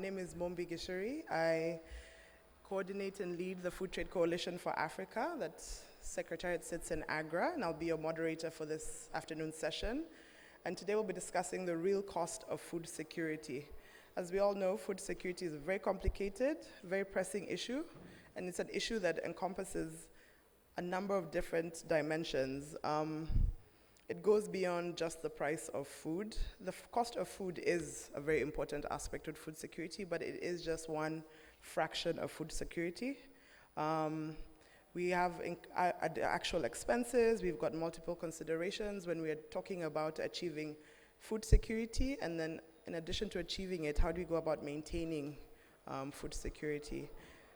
name is Mombi Gishiri. I coordinate and lead the Food Trade Coalition for Africa. That secretariat sits in Accra, and I'll be your moderator for this afternoon session. And today we'll be discussing the real cost of food security. As we all know, food security is a very complicated, very pressing issue, and it's an issue that encompasses a number of different dimensions. It goes beyond just the price of food. The cost of food is a very important aspect of food security, but it is just one fraction of food security. We have the actual expenses. We've got multiple considerations when we're talking about achieving food security, and then in addition to achieving it, how do we go about maintaining food security?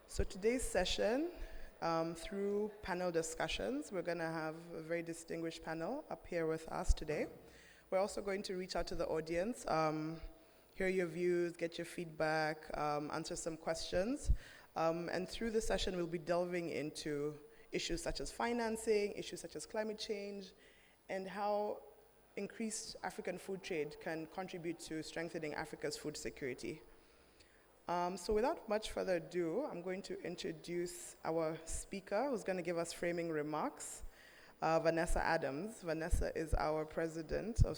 So today's session, through panel discussions, we're going to have a very distinguished panel up here with us today. We're also going to reach out to the audience, hear your views, get your feedback, answer some questions. And through the session, we'll be delving into issues such as financing, issues such as climate change, and how increased African food trade can contribute to strengthening Africa's food security. So without much further ado, I'm going to introduce our speaker who's going to give us framing remarks, Vanessa Adams. Vanessa is our Vice President of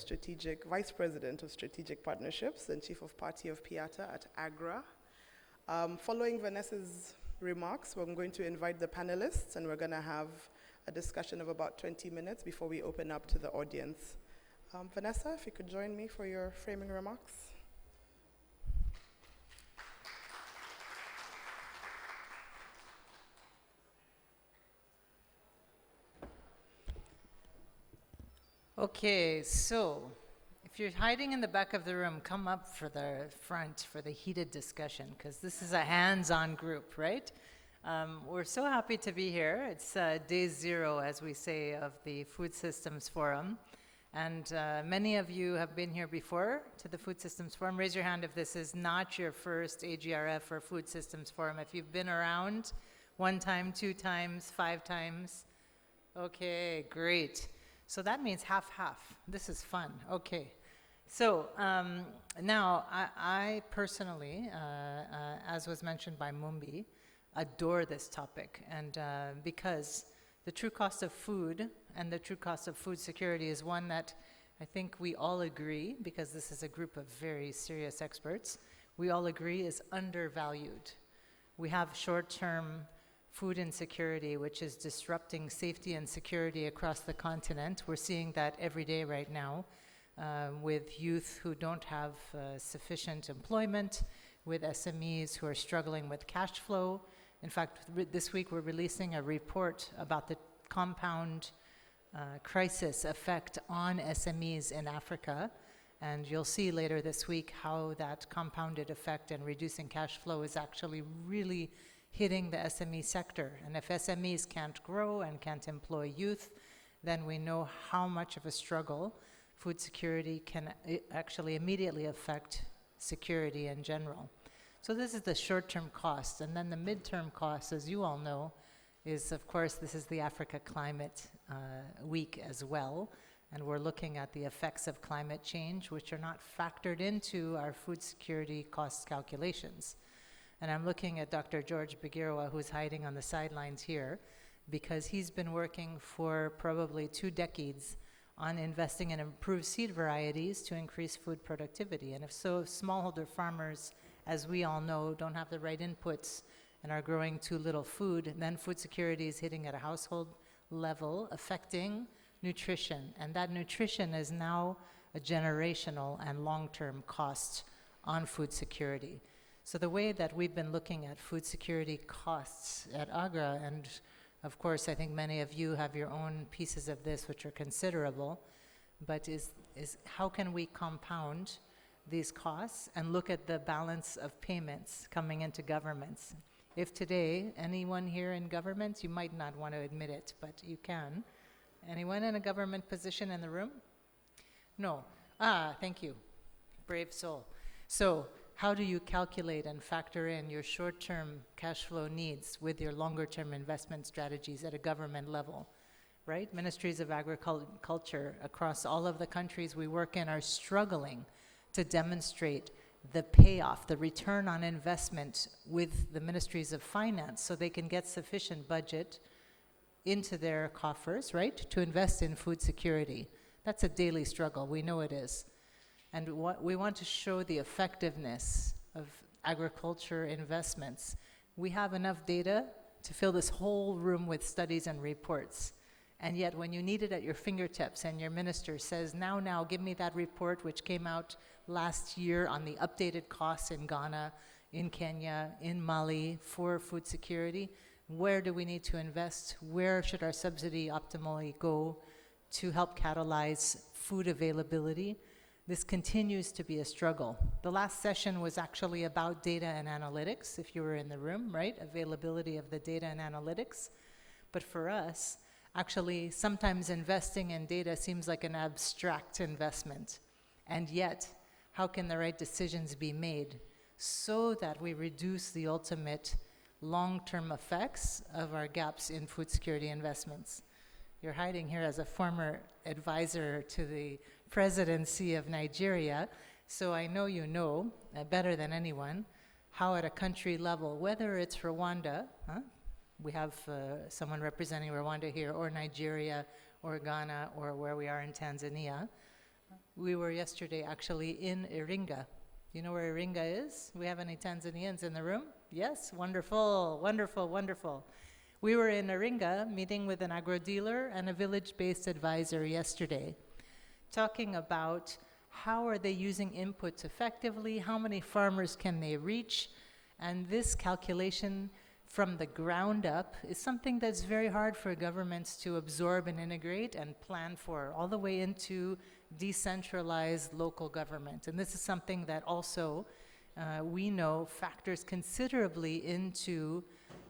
Strategic Partnerships and Chief of Party of PIATA at Accra. Following Vanessa's remarks, we're going to invite the panelists, and we're going to have a discussion of about 20 minutes before we open up to the audience. Vanessa, if you could join me for your framing remarks. Okay, so if you're hiding in the back of the room, come up for the front for the heated discussion, because this is a hands-on group, right? We're so happy to be here. It's day 0, as we say, of the Food Systems Forum. And many of you have been here before to the Food Systems Forum. Raise your hand if this is not your first AGRF or Food Systems Forum. If you've been around 1 time, 2 times, 5 times. Okay, great. So that means half-half. This is fun. Okay. So now I personally, as was mentioned by Mumbi, adore this topic. And because the true cost of food and the true cost of food security is one that I think we all agree, because this is a group of very serious experts, we all agree is undervalued. We have short-term food insecurity, which is disrupting safety and security across the continent. We're seeing that every day right now with youth who don't have sufficient employment, with SMEs who are struggling with cash flow. In fact, this week we're releasing a report about the compound crisis effect on SMEs in Africa. And you'll see later this week how that compounded effect and reducing cash flow is actually really hitting the SME sector. And if SMEs can't grow and can't employ youth, then we know how much of a struggle food security can actually immediately affect security in general. So this is the short-term cost. And then the mid-term cost, as you all know, is, of course, this is the Africa Climate Week as well. And we're looking at the effects of climate change, which are not factored into our food security cost calculations. And I'm looking at Dr. George Bagirwa, who's hiding on the sidelines here, because he's been working for probably 2 decades on investing in improved seed varieties to increase food productivity. And if smallholder farmers, as we all know, don't have the right inputs and are growing too little food, then food security is hitting at a household level, affecting nutrition. And that nutrition is now a generational and long-term cost on food security. So the way that we've been looking at food security costs at Accra, and of course I think many of you have your own pieces of this which are considerable, but is how can we compound these costs and look at the balance of payments coming into governments. If today, anyone here in government, you might not want to admit it, but you can. Anyone in a government position in the room? No. Thank you. Brave soul. So, how do you calculate and factor in your short-term cash flow needs with your longer-term investment strategies at a government level, right? Ministries of agriculture across all of the countries we work in are struggling to demonstrate the payoff, the return on investment with the ministries of finance so they can get sufficient budget into their coffers, right, to invest in food security. That's a daily struggle. We know it is. And we want to show the effectiveness of agriculture investments. We have enough data to fill this whole room with studies and reports. And yet when you need it at your fingertips and your minister says, now, give me that report which came out last year on the updated costs in Ghana, in Kenya, in Mali for food security, where do we need to invest? Where should our subsidy optimally go to help catalyze food availability? This continues to be a struggle. The last session was actually about data and analytics, if you were in the room, right? Availability of the data and analytics. But for us, actually, sometimes investing in data seems like an abstract investment. And yet, how can the right decisions be made so that we reduce the ultimate long-term effects of our gaps in food security investments? You're hiding here as a former advisor to the presidency of Nigeria, so I know you know better than anyone how at a country level, whether it's Rwanda, we have someone representing Rwanda here, or Nigeria, or Ghana, or where we are in Tanzania. We were yesterday actually in Iringa. You know where Iringa is? We have any Tanzanians in the room? Yes? Wonderful, wonderful, wonderful. We were in Iringa meeting with an agro-dealer and a village-based advisor yesterday, talking about how are they using inputs effectively, how many farmers can they reach, and this calculation from the ground up is something that's very hard for governments to absorb and integrate and plan for, all the way into decentralized local government. And this is something that also we know factors considerably into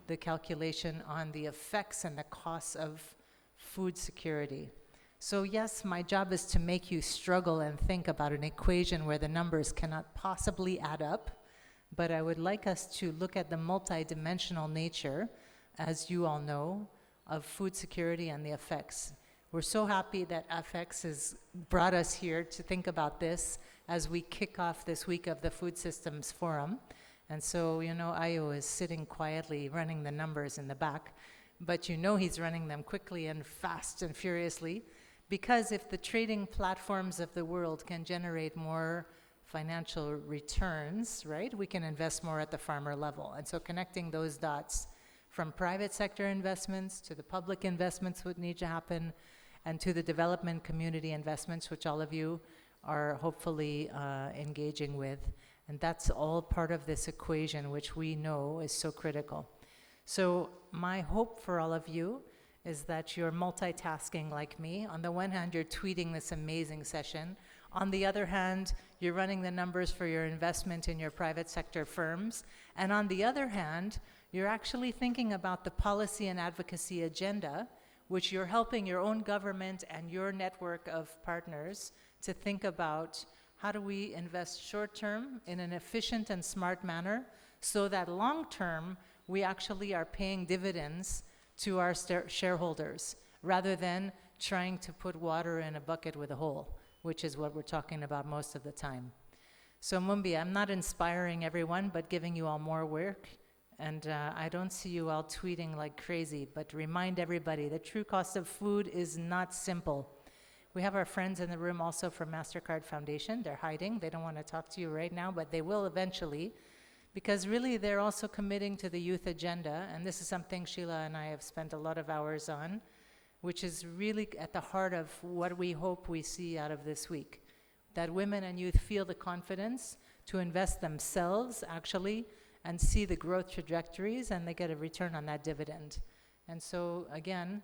the calculation on the effects and the costs of food security. So yes, my job is to make you struggle and think about an equation where the numbers cannot possibly add up, but I would like us to look at the multidimensional nature, as you all know, of food security and the effects. We're so happy that FX has brought us here to think about this as we kick off this week of the Food Systems Forum. And so, you know, Ayo is sitting quietly running the numbers in the back, but you know he's running them quickly and fast and furiously, because if the trading platforms of the world can generate more financial returns, right, we can invest more at the farmer level. And so connecting those dots from private sector investments to the public investments would need to happen, and to the development community investments, which all of you are hopefully engaging with. And that's all part of this equation, which we know is so critical. So my hope for all of you is that you're multitasking like me. On the one hand, you're tweeting this amazing session. On the other hand, you're running the numbers for your investment in your private sector firms. And on the other hand, you're actually thinking about the policy and advocacy agenda, which you're helping your own government and your network of partners to think about: how do we invest short-term in an efficient and smart manner so that long-term we actually are paying dividends to our shareholders, rather than trying to put water in a bucket with a hole, which is what we're talking about most of the time. So Mumbi, I'm not inspiring everyone, but giving you all more work. And I don't see you all tweeting like crazy, but remind everybody, the true cost of food is not simple. We have our friends in the room also from MasterCard Foundation. They're hiding. They don't want to talk to you right now, but they will eventually, because really they're also committing to the youth agenda. And this is something Sheila and I have spent a lot of hours on, which is really at the heart of what we hope we see out of this week. That women and youth feel the confidence to invest themselves, actually, and see the growth trajectories, and they get a return on that dividend. And so, again,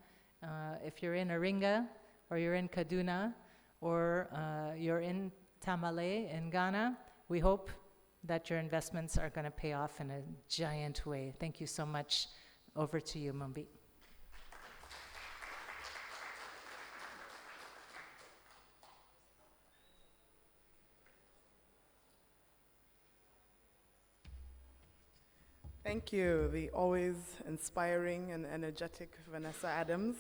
if you're in Iringa, or you're in Kaduna, or you're in Tamale in Ghana, we hope that your investments are going to pay off in a giant way. Thank you so much. Over to you, Mumbi. Thank you, the always inspiring and energetic Vanessa Adams.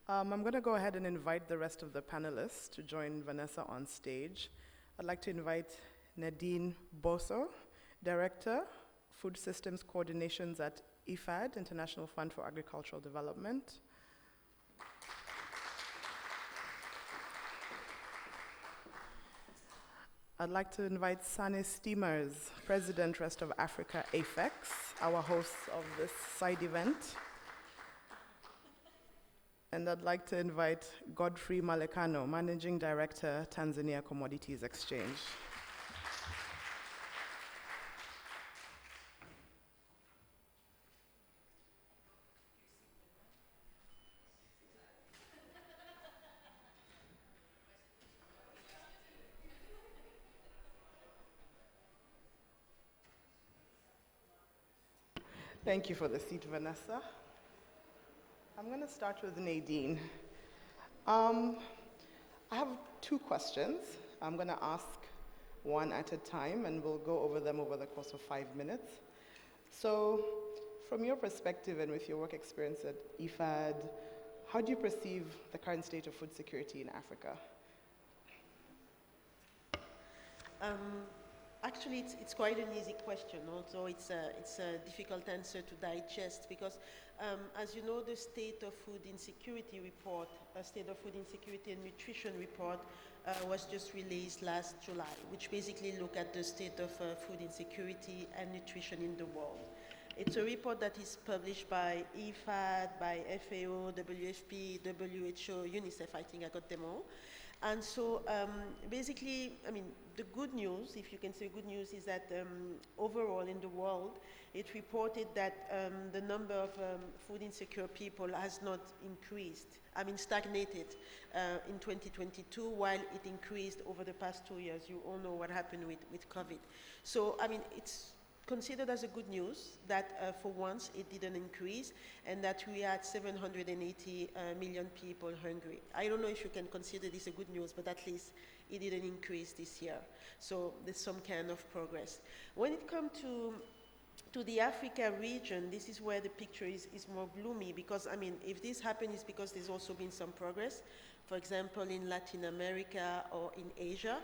I'm going to go ahead and invite the rest of the panelists to join Vanessa on stage. I'd like to invite Nadine Boso, Director, Food Systems Coordinations at IFAD, International Fund for Agricultural Development. I'd like to invite Sane Steamers, President, Rest of Africa, AFEX, our hosts of this side event. And I'd like to invite Godfrey Malekano, Managing Director, Tanzania Commodities Exchange. Thank you for the seat, Vanessa. I'm going to start with Nadine. I have two questions. I'm going to ask one at a time, and we'll go over them over the course of 5 minutes. So, from your perspective and with your work experience at IFAD, how do you perceive the current state of food security in Africa? Actually, it's quite an easy question, although it's a difficult answer to digest because, as you know, the State of Food Insecurity report, State of Food Insecurity and Nutrition report was just released last July, which basically look at the state of food insecurity and nutrition in the world. It's a report that is published by IFAD, by FAO, WFP, WHO, UNICEF, I think I got them all. And so basically, I mean, the good news, if you can say good news, is that overall in the world, it reported that the number of food insecure people has not increased, I mean stagnated in 2022, while it increased over the past 2 years. You all know what happened with COVID. So, I mean, it's considered as a good news that for once it didn't increase and that we had 780 million people hungry. I don't know if you can consider this a good news, but at least it didn't increase this year. So there's some kind of progress. When it comes to the Africa region, this is where the picture is more gloomy because, I mean, if this happened, it's because there's also been some progress, for example, in Latin America or in Asia.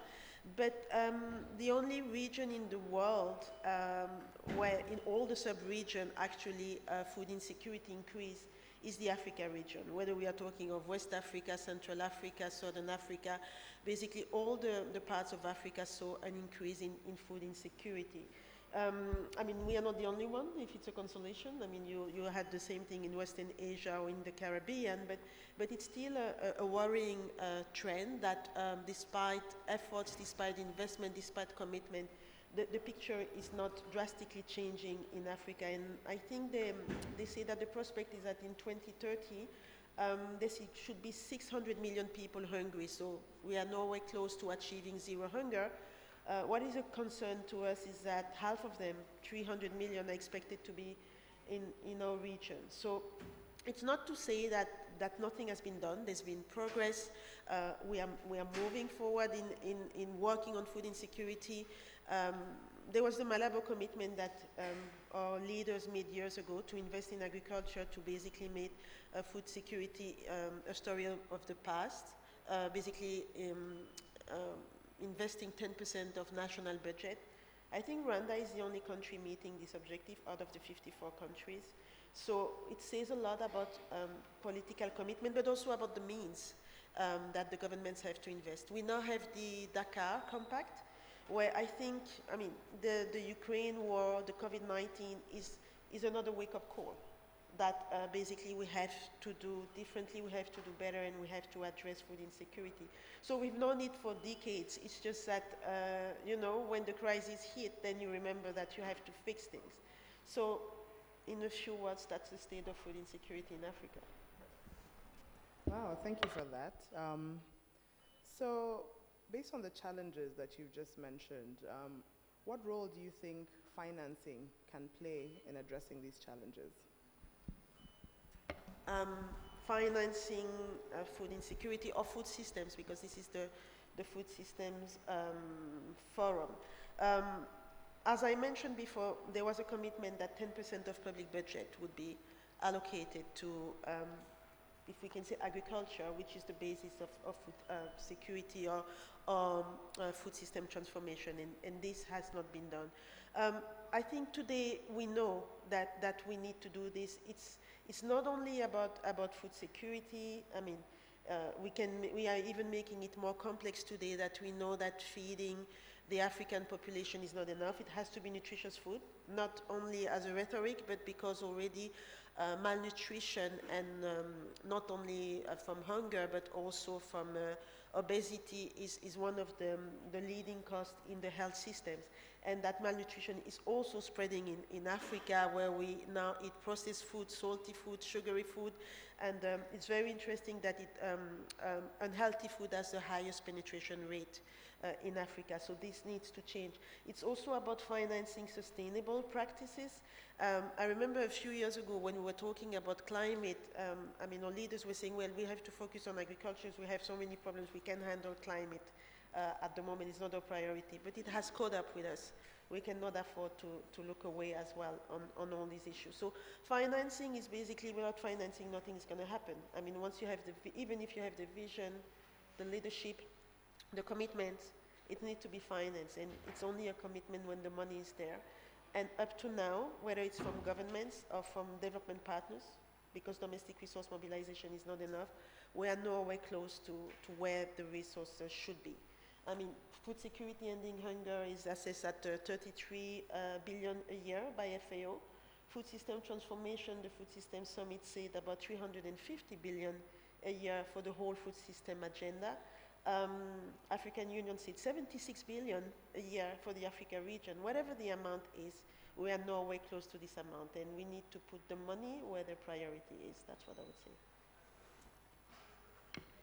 But the only region in the world where in all the sub-region actually food insecurity increase is the Africa region, whether we are talking of West Africa, Central Africa, Southern Africa, basically all the parts of Africa saw an increase in food insecurity. I mean, we are not the only one, if it's a consolation. I mean, you had the same thing in Western Asia or in the Caribbean, but it's still a worrying trend that despite efforts, despite investment, despite commitment, the picture is not drastically changing in Africa. And I think they say that the prospect is that in 2030, there should be 600 million people hungry. So we are nowhere close to achieving zero hunger. What is a concern to us is that half of them, 300 million, are expected to be in our region. So it's not to say that nothing has been done. There's been progress. We are moving forward in working on food insecurity. There was the Malabo commitment that our leaders made years ago to invest in agriculture to basically make food security a story of the past. Basically, investing 10% of national budget. I think Rwanda is the only country meeting this objective out of the 54 countries. So it says a lot about political commitment, but also about the means that the governments have to invest. We now have the Dakar Compact, where I think, I mean, the Ukraine war, the COVID-19 is another wake-up call that basically we have to do differently, we have to do better, and we have to address food insecurity. So we've known it for decades. It's just that, you know, when the crisis hit, then you remember that you have to fix things. So in a few words, that's the state of food insecurity in Africa. Wow, thank you for that. So based on the challenges that you've just mentioned, what role do you think financing can play in addressing these challenges? Financing food insecurity or food systems, because this is the food systems forum. As I mentioned before, there was a commitment that 10% of public budget would be allocated to if we can say agriculture, which is the basis of food security or food system transformation, and this has not been done. I think today we know that we need to do this. It's not only about food security. I mean, we are even making it more complex today, that we know that feeding the African population is not enough. It has to be nutritious food, not only as a rhetoric, but because already malnutrition and not only from hunger, but also from obesity is one of the leading costs in the health systems. And that malnutrition is also spreading in Africa, where we now eat processed food, salty food, sugary food, and it's very interesting that unhealthy food has the highest penetration rate in Africa, so this needs to change. It's also about financing sustainable practices. I remember a few years ago when we were talking about climate, I mean, our leaders were saying, well, we have to focus on agriculture, we have so many problems, we can handle climate. At the moment, it's not a priority, but it has caught up with us. We cannot afford to look away as well on all these issues. So financing is basically, without financing, nothing is going to happen. I mean, once you have even if you have the vision, the leadership, the commitment, it needs to be financed, and it's only a commitment when the money is there. And up to now, whether it's from governments or from development partners, because domestic resource mobilization is not enough, we are nowhere close to where the resources should be. I mean, food security ending hunger is assessed at 33 billion a year by FAO. Food system transformation, the Food System Summit said about 350 billion a year for the whole food system agenda. African Union said 76 billion a year for the Africa region. Whatever the amount is, we are nowhere close to this amount, and we need to put the money where the priority is. That's what I would say.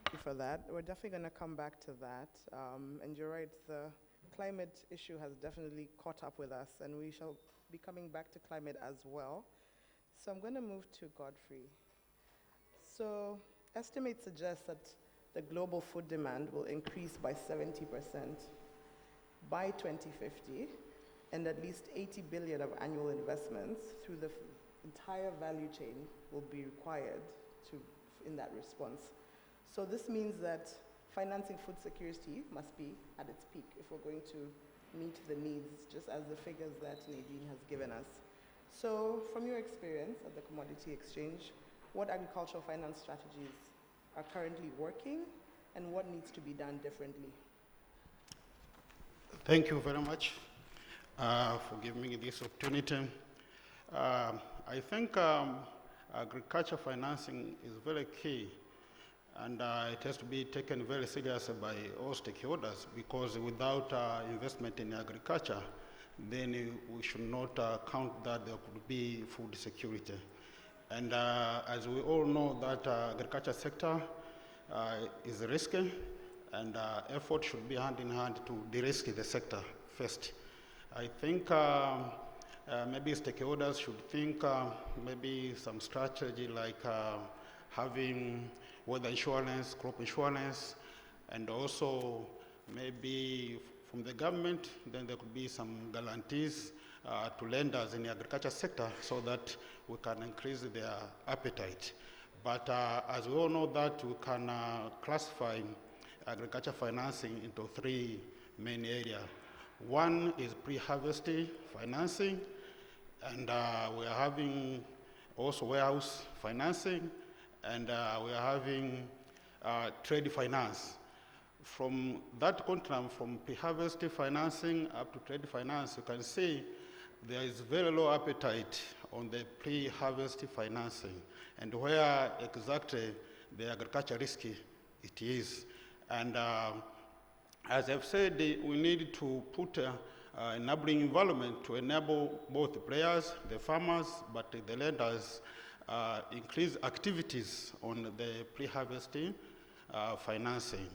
Thank you for that. We're definitely going to come back to that. And you're right, the climate issue has definitely caught up with us, and we shall be coming back to climate as well. So I'm going to move to Godfrey. So estimates suggest that the global food demand will increase by 70% by 2050, and at least 80 billion of annual investments through the entire value chain will be required in that response. So this means that financing food security must be at its peak if we're going to meet the needs, just as the figures that Nadine has given us. So from your experience at the Commodity Exchange, what agricultural finance strategies are currently working, and what needs to be done differently? Thank you very much for giving me this opportunity. I think agriculture financing is very key, and it has to be taken very seriously by all stakeholders, because without investment in agriculture, then we should not count that there could be food security. And as we all know, that agriculture sector is risky, and effort should be hand in hand to de-risk the sector first. I think maybe stakeholders should think maybe some strategy like having weather insurance, crop insurance, and also maybe from the government, then there could be some guarantees to lenders in the agriculture sector so that we can increase their appetite. But as we all know that we can classify agriculture financing into three main areas. One is pre-harvest financing, and we are having also warehouse financing, and we are having trade finance. From that continuum, from pre-harvest financing up to trade finance, you can see there is very low appetite on the pre-harvest financing, and where exactly the agriculture risky it is. And as I've said, we need to put enabling environment to enable both the players, the farmers, but the lenders increase activities on the pre-harvesting financing.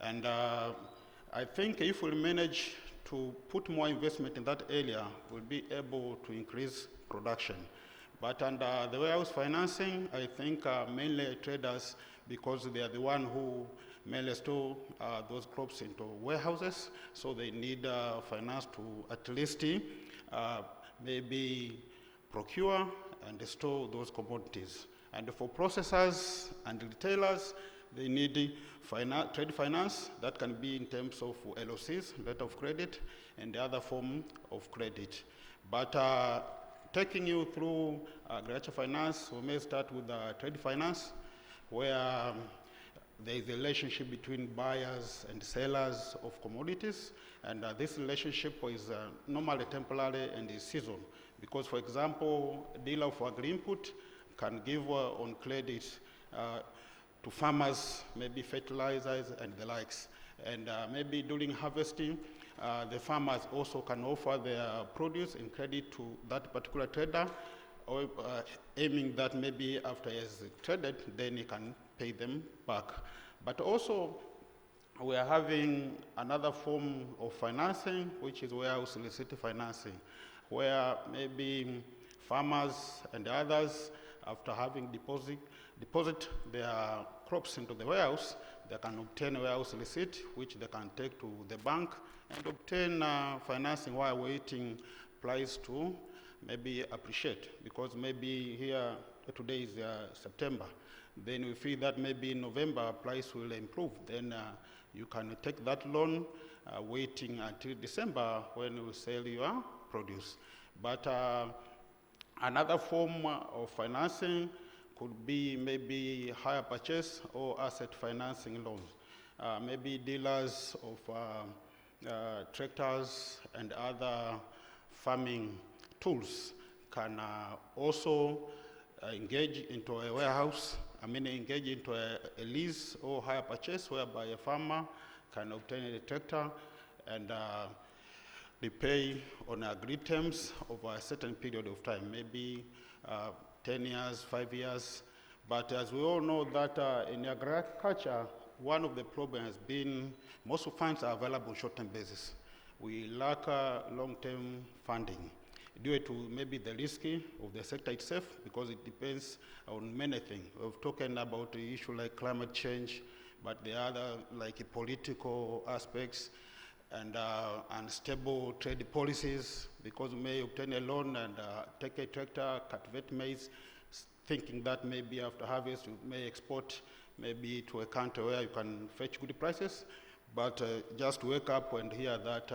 And I think if we manage to put more investment in that area, we'll be able to increase production. But under the warehouse financing, I think mainly traders, because they are the one who mainly store those crops into warehouses, so they need finance to at least maybe procure and store those commodities. And for processors and retailers, they need trade finance. That can be in terms of LOCs, letter of credit, and the other form of credit. But taking you through agriculture finance, we may start with trade finance, where there is a relationship between buyers and sellers of commodities, and this relationship is normally temporary and is seasonal. Because, for example, a dealer of agri-input can give on credit to farmers, maybe fertilizers and the likes. And maybe during harvesting, the farmers also can offer their produce in credit to that particular trader, or aiming that maybe after he has traded, then he can pay them back. But also, we are having another form of financing, which is warehouse illicit financing, where maybe farmers and others, after having deposit their crops into the warehouse, they can obtain a warehouse receipt, which they can take to the bank and obtain financing while waiting price to maybe appreciate. Because maybe here, today is September, then we feel that maybe in November price will improve. Then you can take that loan waiting until December when you sell your produce. But another form of financing could be maybe hire purchase or asset financing loans. Maybe dealers of tractors and other farming tools can also engage into a warehouse, engage into a lease or hire purchase, whereby a farmer can obtain a tractor and they pay on agreed terms over a certain period of time, maybe 10 years, 5 years. But as we all know that in agriculture, one of the problems has been most of funds are available on short-term basis. We lack long-term funding due to maybe the risk of the sector itself, because it depends on many things. We've talked about the issue like climate change, but the other like political aspects and unstable trade policies, because we may obtain a loan and take a tractor, cultivate maize, thinking that maybe after harvest you may export maybe to a country where you can fetch good prices, but just wake up and hear that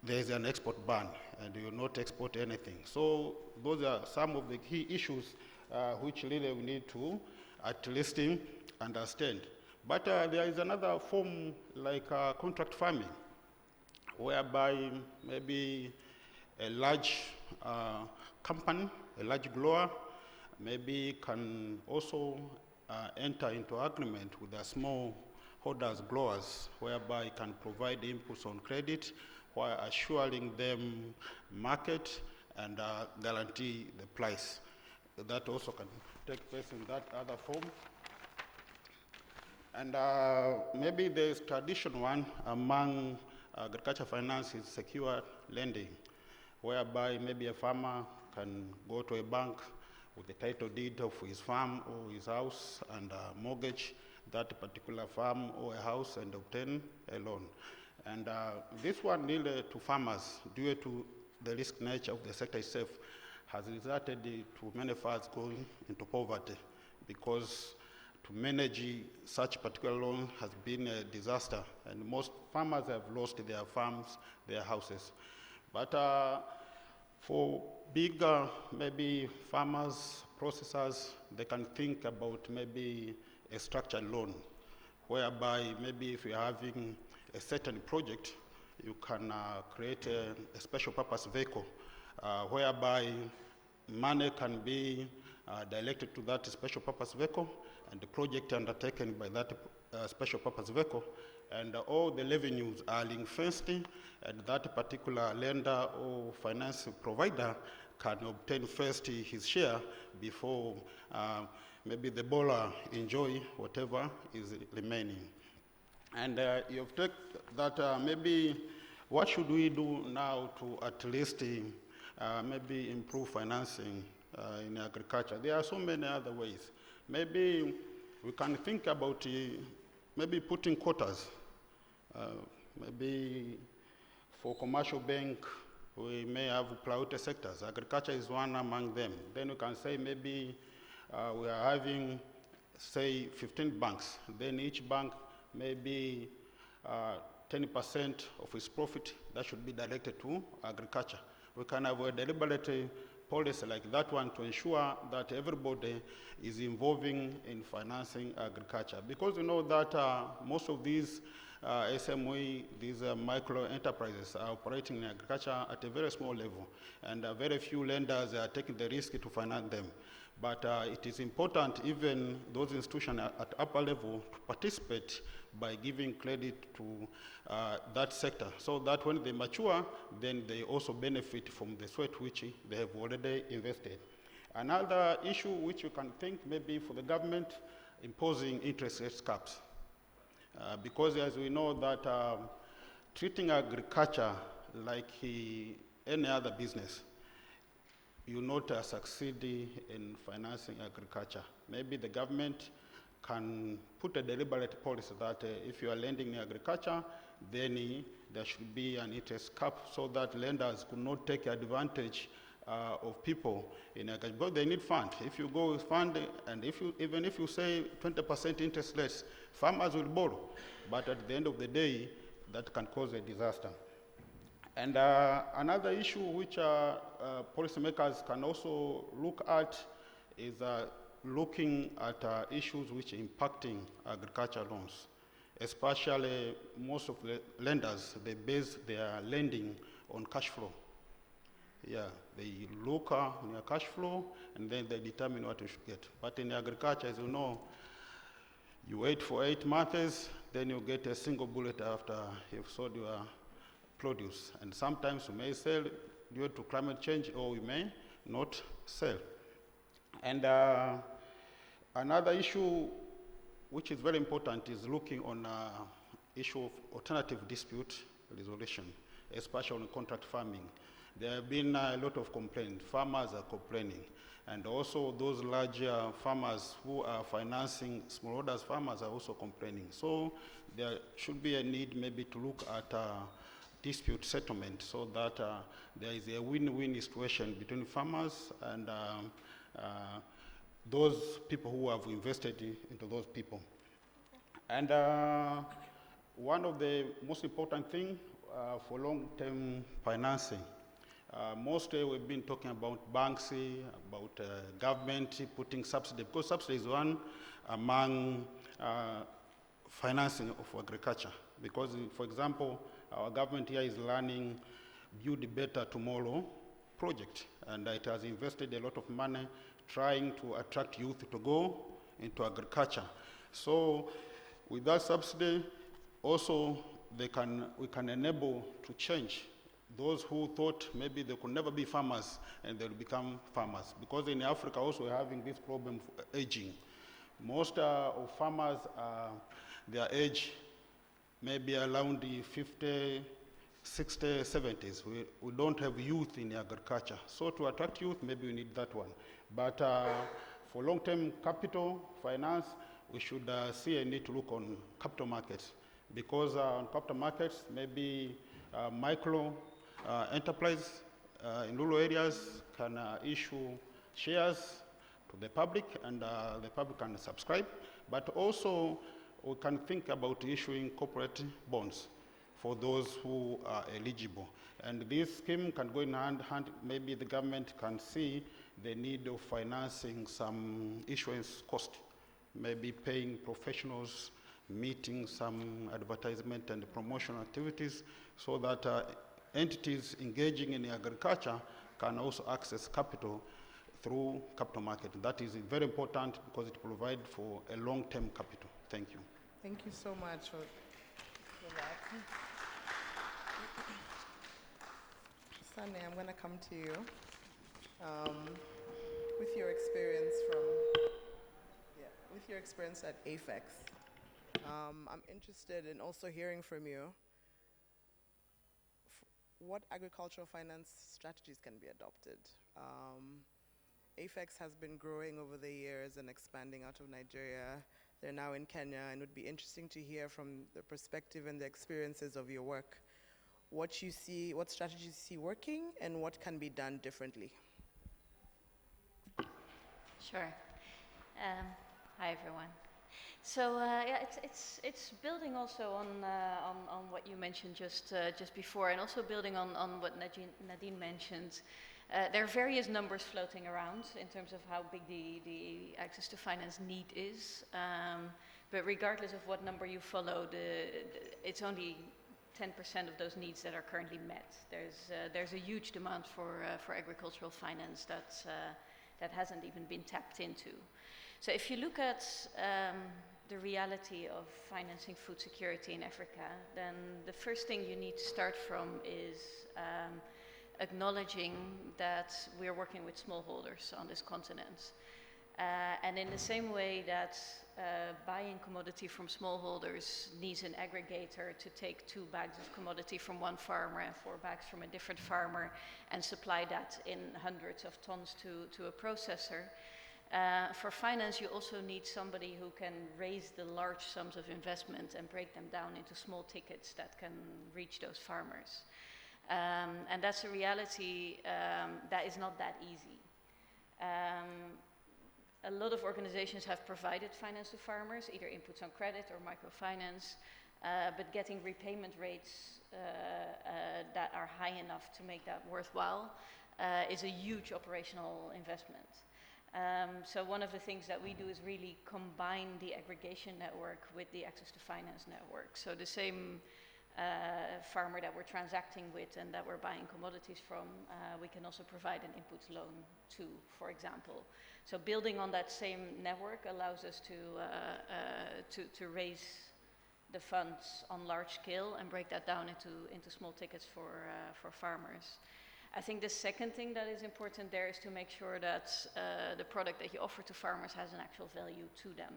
there is an export ban and you will not export anything. So those are some of the key issues which really we need to at least understand. But there is another form like contract farming, whereby maybe a large company, a large grower, maybe can also enter into agreement with the small holders growers, whereby it can provide inputs on credit while assuring them market and guarantee the price. That also can take place in that other form. And maybe the traditional one among agriculture finance is secure lending, whereby maybe a farmer can go to a bank with the title deed of his farm or his house and mortgage that particular farm or a house and obtain a loan. And this one really to farmers, due to the risk nature of the sector itself, has resulted to many farmers going into poverty, because to manage such particular loan has been a disaster, and most farmers have lost their farms, their houses. But for bigger, maybe farmers, processors, they can think about maybe a structured loan, whereby maybe if you're having a certain project, you can create a special purpose vehicle, whereby money can be directed to that special purpose vehicle, and the project undertaken by that special purpose vehicle, and all the revenues are ring-fenced, and that particular lender or finance provider can obtain first his share before maybe the borrower enjoy whatever is remaining. And you've taken that maybe what should we do now to at least maybe improve financing in agriculture? There are so many other ways. Maybe we can think about maybe putting quotas. Maybe for commercial bank, we may have priority sectors. Agriculture is one among them. Then we can say maybe we are having, say, 15 banks. Then each bank maybe 10% of its profit that should be directed to agriculture. We can have a deliberate policy like that one to ensure that everybody is involving in financing agriculture. Because you know that most of these SME, these micro enterprises are operating in agriculture at a very small level, and very few lenders are taking the risk to finance them. But it is important, even those institutions at upper level, to participate by giving credit to that sector, so that when they mature, then they also benefit from the sweat which they have already invested. Another issue which you can think maybe for the government, imposing interest rate caps. Because as we know that treating agriculture like any other business, you not succeed in financing agriculture. Maybe the government can put a deliberate policy that if you are lending in agriculture, then there should be an interest cap so that lenders could not take advantage of people in agriculture, because they need fund. If you go with fund, and even if you say 20% interest rates, farmers will borrow, but at the end of the day, that can cause a disaster. And another issue which policymakers can also look at is looking at issues which are impacting agriculture loans. Especially most of the lenders, they base their lending on cash flow. Yeah, they look on your cash flow and then they determine what you should get. But in agriculture, as you know, you wait for 8 months, then you get a single bullet after you've sold your produce. And sometimes you may sell due to climate change, or you may not sell. And another issue which is very important is looking on issue of alternative dispute resolution, especially on contract farming. There have been a lot of complaints. Farmers are complaining. And also those large farmers who are financing smallholders farmers are also complaining. So there should be a need maybe to look at dispute settlement so that there is a win-win situation between farmers and those people who have invested into those people. And one of the most important things for long-term financing, mostly we've been talking about banks, about government putting subsidy, because subsidy is one among financing of agriculture. Because, for example, our government here is running Build Better Tomorrow project, and it has invested a lot of money trying to attract youth to go into agriculture. So with that subsidy, also we can enable to change those who thought maybe they could never be farmers and they'll become farmers. Because in Africa also we're having this problem of aging. Most of farmers, their age maybe around the 50, 60, 70s. We don't have youth in agriculture. So to attract youth, maybe we need that one. But for long-term capital finance, we should see a need to look on capital markets. Because on capital markets, maybe micro enterprise in rural areas can issue shares to the public, and the public can subscribe. But also, we can think about issuing corporate bonds for those who are eligible. And this scheme can go in hand. Maybe the government can see the need of financing some issuance cost, maybe paying professionals, meeting some advertisement and promotional activities, so that entities engaging in agriculture can also access capital through capital market. That is very important because it provides for a long-term capital. Thank you. Thank you so much for that. Sunny, I'm going to come to you. With your experience at AFEX, I'm interested in also hearing from you what agricultural finance strategies can be adopted. AFEX has been growing over the years and expanding out of Nigeria. They're now in Kenya, and it would be interesting to hear from the perspective and the experiences of your work, what you see, what strategies you see working, and what can be done differently. Sure. Hi everyone. So yeah, it's building also on what you mentioned just before, and also building on what Nadine mentioned. There are various numbers floating around in terms of how big the access to finance need is, but regardless of what number you follow, it's only 10% of those needs that are currently met. There's a huge demand for agricultural finance that hasn't even been tapped into. So if you look at the reality of financing food security in Africa, then the first thing you need to start from is acknowledging that we're working with smallholders on this continent. And in the same way that buying commodity from smallholders needs an aggregator to take 2 bags of commodity from one farmer and 4 bags from a different farmer and supply that in hundreds of tons to a processor, for finance you also need somebody who can raise the large sums of investment and break them down into small tickets that can reach those farmers. And that's a reality that is not that easy. A lot of organizations have provided finance to farmers, either inputs on credit or microfinance, but getting repayment rates that are high enough to make that worthwhile is a huge operational investment. So one of the things that we do is really combine the aggregation network with the access to finance network. So the same farmer that we're transacting with and that we're buying commodities from, we can also provide an inputs loan to, for example. So building on that same network allows us to raise the funds on large scale and break that down into small tickets for farmers. I think the second thing that is important there is to make sure that the product that you offer to farmers has an actual value to them.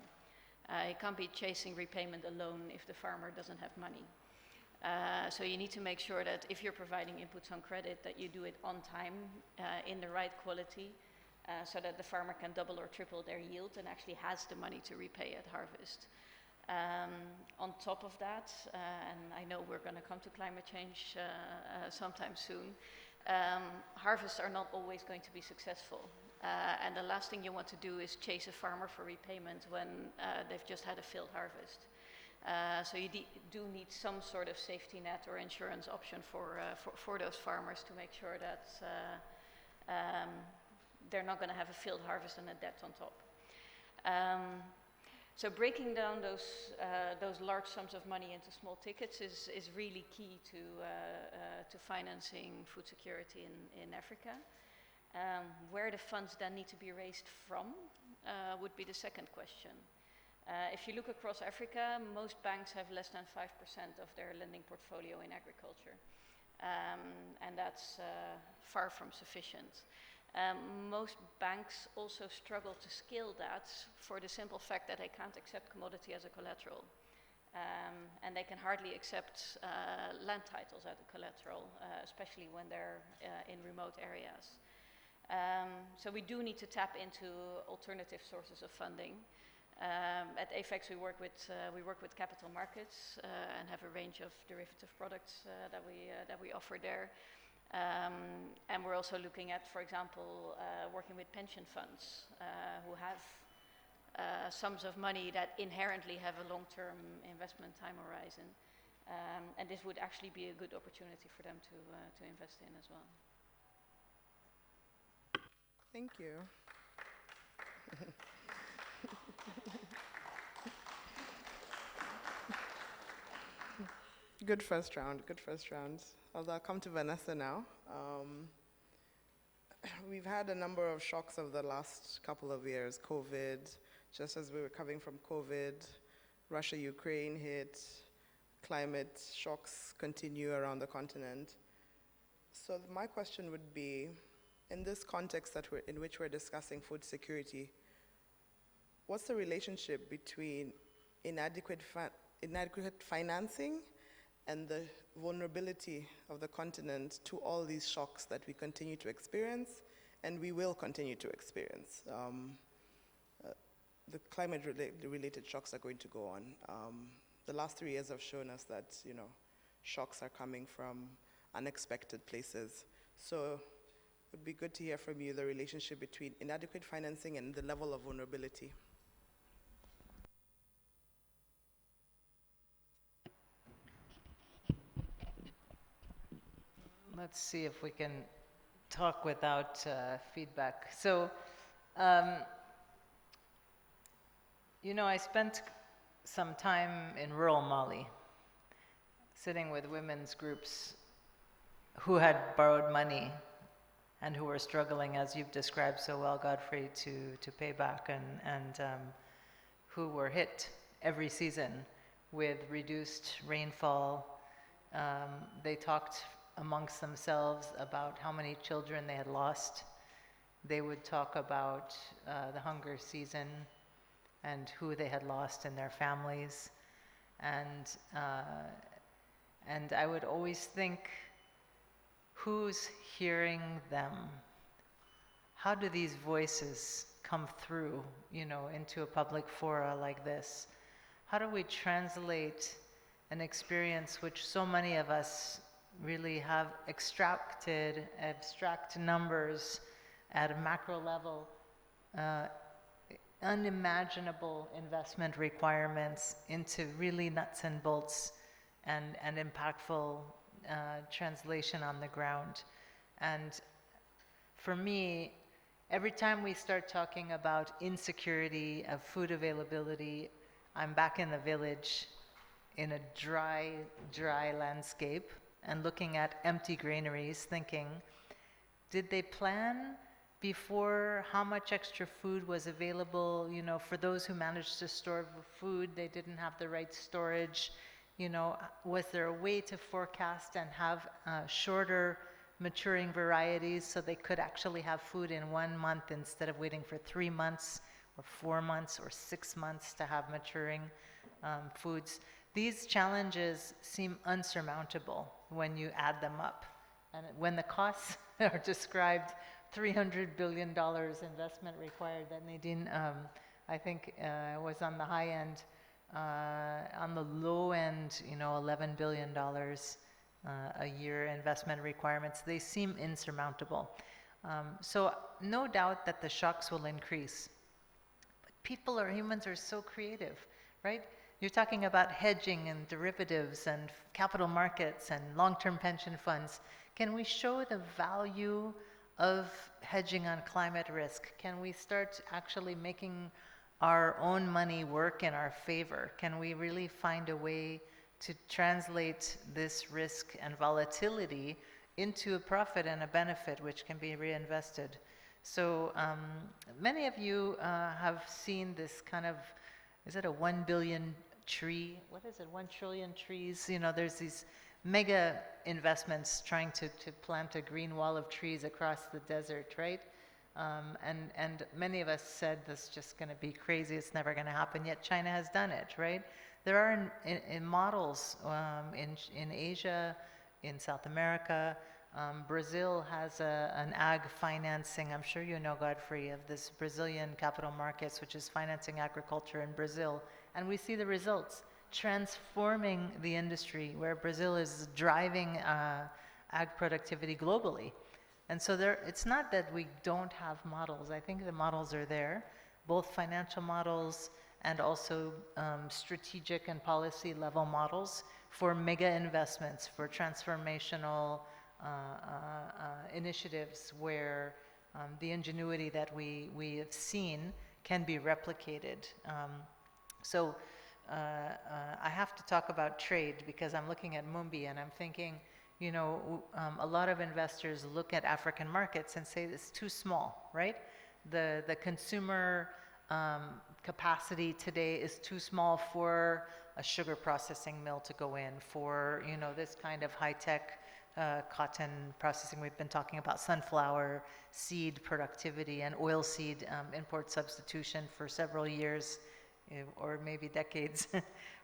You can't be chasing repayment alone if the farmer doesn't have money. So you need to make sure that if you're providing inputs on credit, that you do it on time, in the right quality, so that the farmer can double or triple their yield and actually has the money to repay at harvest. On top of that, and I know we're going to come to climate change sometime soon, harvests are not always going to be successful. And the last thing you want to do is chase a farmer for repayment when they've just had a failed harvest. So you do need some sort of safety net or insurance option for those farmers to make sure that they're not going to have a failed harvest and a debt on top. So breaking down those large sums of money into small tickets is really key to financing food security in Africa. Where the funds then need to be raised from would be the second question. If you look across Africa, most banks have less than 5% of their lending portfolio in agriculture. And that's far from sufficient. Most banks also struggle to scale that for the simple fact that they can't accept commodity as a collateral. And they can hardly accept land titles as a collateral, especially when they're in remote areas. So we do need to tap into alternative sources of funding. At AFEX we work with capital markets and have a range of derivative products that we offer there. And we're also looking at, for example, working with pension funds who have sums of money that inherently have a long-term investment time horizon. And this would actually be a good opportunity for them to invest in as well. Thank you. Good first round. Although I'll come to Vanessa now. We've had a number of shocks over the last couple of years. COVID, just as we were coming from COVID, Russia-Ukraine hit, climate shocks continue around the continent. So my question would be, in this context in which we're discussing food security, what's the relationship between inadequate financing and the vulnerability of the continent to all these shocks that we continue to experience and we will continue to experience? The climate-related shocks are going to go on. The last 3 years have shown us that, shocks are coming from unexpected places. So it would be good to hear from you the relationship between inadequate financing and the level of vulnerability. Let's see if we can talk without feedback. So, I spent some time in rural Mali, sitting with women's groups who had borrowed money and who were struggling, as you've described so well, Godfrey, to pay back, and who were hit every season with reduced rainfall. They talked amongst themselves about how many children they had lost. They would talk about the hunger season and who they had lost in their families. And I would always think, who's hearing them? How do these voices come through, into a public fora like this? How do we translate an experience which so many of us really have extracted, abstract numbers at a macro level, unimaginable investment requirements into really nuts and bolts and impactful translation on the ground. And for me, every time we start talking about insecurity of food availability, I'm back in the village in a dry landscape and looking at empty granaries, thinking, did they plan before how much extra food was available? For those who managed to store food, they didn't have the right storage. Was there a way to forecast and have shorter maturing varieties so they could actually have food in 1 month instead of waiting for 3 months or 4 months or 6 months to have maturing foods? These challenges seem unsurmountable when you add them up. And when the costs are described, $300 billion investment required, that Nadine, I think, was on the high end. On the low end, $11 billion a year investment requirements, they seem insurmountable. So no doubt that the shocks will increase. But humans are so creative, right? You're talking about hedging and derivatives and capital markets and long-term pension funds. Can we show the value of hedging on climate risk? Can we start actually making our own money work in our favor? Can we really find a way to translate this risk and volatility into a profit and a benefit which can be reinvested? So many of you have seen this kind of, is it a 1 billion tree? What is it, 1 trillion trees? There's these mega investments trying to plant a green wall of trees across the desert, right? And many of us said this is just going to be crazy, it's never going to happen, yet China has done it, right? There are in models in Asia, in South America. Brazil has an ag financing, I'm sure you know, Godfrey, of this Brazilian capital markets, which is financing agriculture in Brazil. And we see the results, transforming the industry, where Brazil is driving ag productivity globally. And so it's not that we don't have models. I think the models are there, both financial models and also strategic and policy level models for mega investments, for transformational initiatives where the ingenuity that we have seen can be replicated. So I have to talk about trade because I'm looking at Mumbi and I'm thinking, a lot of investors look at African markets and say it's too small, right? The consumer capacity today is too small for a sugar processing mill to go in, for this kind of high-tech cotton processing. We've been talking about sunflower seed productivity and oil seed import substitution for several years, or maybe decades,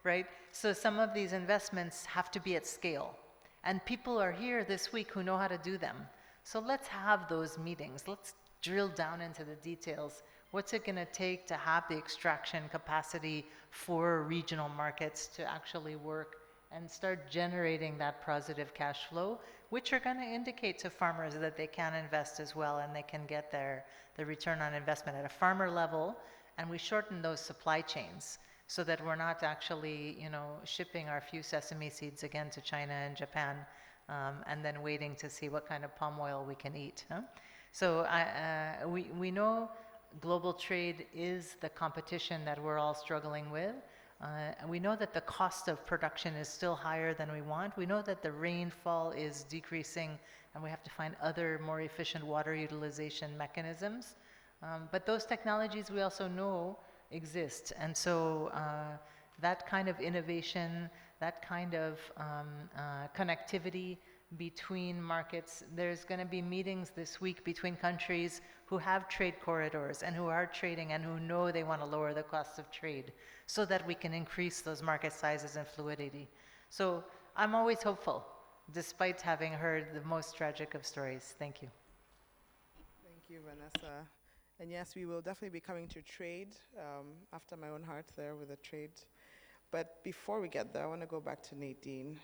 right? So some of these investments have to be at scale. And people are here this week who know how to do them. So let's have those meetings. Let's drill down into the details. What's it going to take to have the extraction capacity for regional markets to actually work and start generating that positive cash flow, which are going to indicate to farmers that they can invest as well and they can get the return on investment at a farmer level. And we shorten those supply chains so that we're not actually, shipping our few sesame seeds again to China and Japan, and then waiting to see what kind of palm oil we can eat. Huh? So we know global trade is the competition that we're all struggling with. And we know that the cost of production is still higher than we want. We know that the rainfall is decreasing and we have to find other more efficient water utilization mechanisms. But those technologies we also know exist. And so that kind of innovation, that kind of connectivity between markets, there's going to be meetings this week between countries who have trade corridors and who are trading and who know they want to lower the cost of trade so that we can increase those market sizes and fluidity. So I'm always hopeful, despite having heard the most tragic of stories. Thank you. Thank you, Vanessa. And yes, we will definitely be coming to trade, after my own heart there with the trade. But before we get there, I want to go back to Nadine.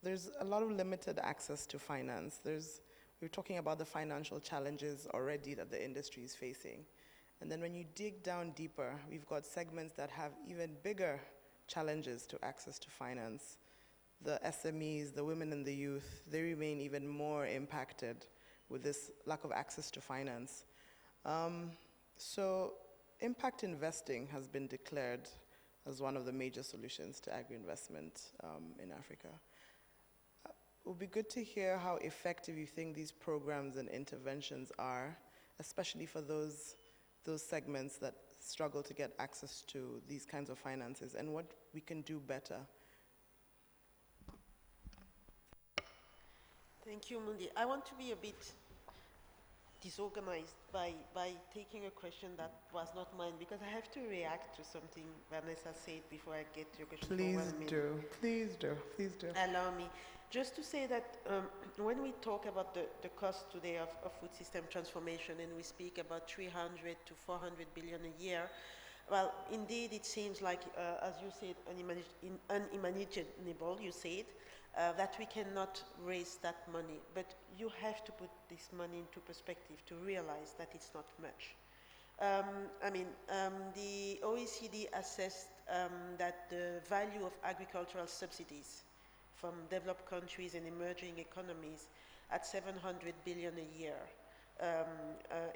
There's a lot of limited access to finance. We're talking about the financial challenges already that the industry is facing. And then when you dig down deeper, we've got segments that have even bigger challenges to access to finance. The SMEs, the women and the youth, they remain even more impacted with this lack of access to finance. So impact investing has been declared as one of the major solutions to agri-investment in Africa. It would be good to hear how effective you think these programs and interventions are, especially for those segments that struggle to get access to these kinds of finances, and what we can do better. Thank you, Mundi. I want to be a bit disorganized by taking a question that was not mine, because I have to react to something Vanessa said before I get to your question. Please do. Allow me. Just to say that when we talk about the cost today of food system transformation, and we speak about 300 to 400 billion a year, well, indeed it seems like, as you said, unimaginable, you said, that we cannot raise that money. But you have to put this money into perspective to realize that it's not much. The OECD assessed that the value of agricultural subsidies from developed countries and emerging economies at 700 billion a year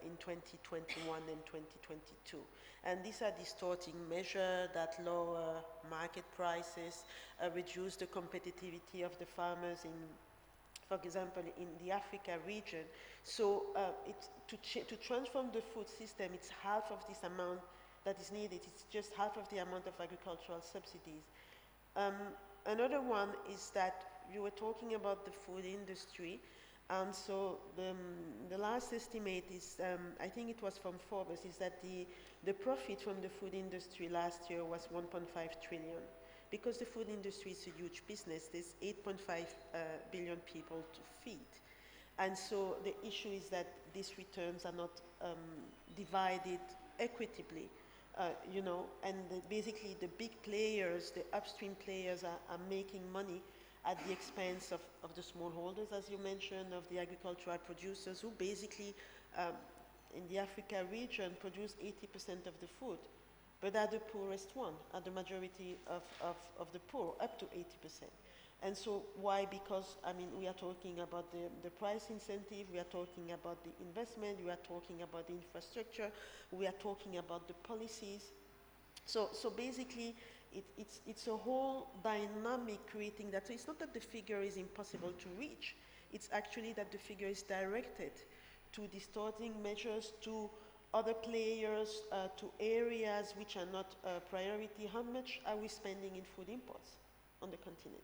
in 2021 and 2022. And these are distorting measures that lower market prices, reduce the competitivity of the farmers in, for example, in the Africa region. So to transform the food system, it's half of this amount that is needed. It's just half of the amount of agricultural subsidies. Another one is that you were talking about the food industry, and so the last estimate is, I think it was from Forbes, is that the profit from the food industry last year was 1.5 trillion. Because the food industry is a huge business, there's 8.5 billion people to feed. And so the issue is that these returns are not divided equitably. And basically the big players, the upstream players are making money at the expense of the smallholders, as you mentioned, of the agricultural producers who basically, in the Africa region, produce 80% of the food, but are the poorest one, are the majority of the poor, up to 80%. And so why? Because, we are talking about the price incentive, we are talking about the investment, we are talking about the infrastructure, we are talking about the policies. So basically, it's a whole dynamic creating that. So it's not that the figure is impossible to reach, it's actually that the figure is directed to distorting measures, to other players, to areas which are not a priority. How much are we spending in food imports on the continent?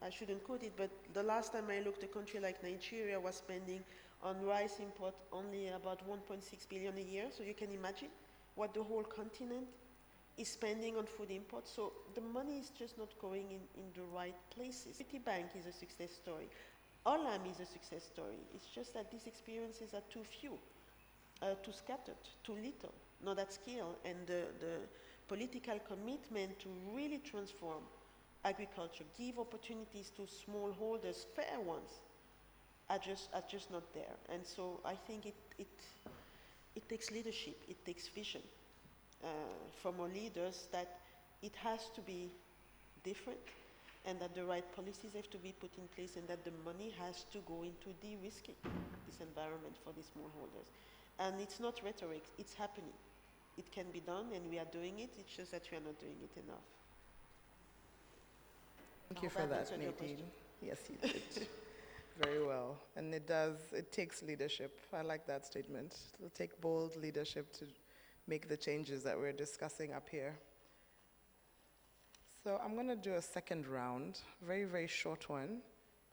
I shouldn't quote it, but the last time I looked, a country like Nigeria was spending on rice import only about 1.6 billion a year. So you can imagine what the whole continent is spending on food imports. So the money is just not going in the right places. Citibank is a success story. Olam is a success story. It's just that these experiences are too few, too scattered, too little, not at scale. And the political commitment to really transform agriculture, give opportunities to smallholders, fair ones, are just not there. And so I think it takes leadership, it takes vision from our leaders that it has to be different. and that the right policies have to be put in place, and that the money has to go into de-risking this environment for these smallholders. And it's not rhetoric, it's happening. It can be done, and we are doing it. It's just that we are not doing it enough. Thank I you hope for I've that, answered your Nadine. question. Yes, you did. Very well. And it takes leadership. I like that statement. It'll take bold leadership to make the changes that we're discussing up here. So I'm going to do a second round, very, very short one,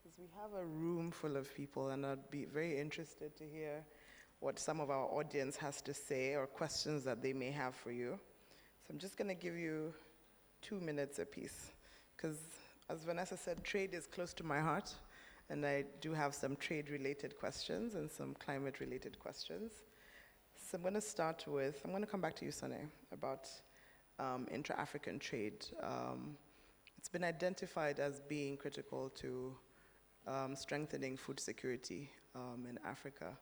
because we have a room full of people, and I'd be very interested to hear what some of our audience has to say or questions that they may have for you. So I'm just going to give you 2 minutes apiece, because as Vanessa said, trade is close to my heart, and I do have some trade-related questions and some climate-related questions. So I'm going to come back to you, Sane, about intra-African trade. It's been identified as being critical to strengthening food security in Africa.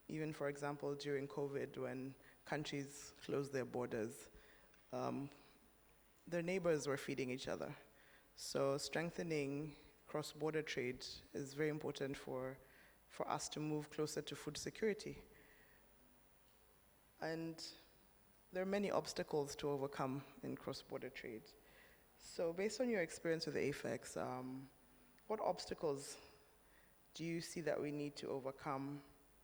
Even, for example, during COVID, when countries closed their borders, their neighbors were feeding each other. So strengthening cross-border trade is very important for us to move closer to food security. And there are many obstacles to overcome in cross-border trade. So based on your experience with the AFEX, what obstacles do you see that we need to overcome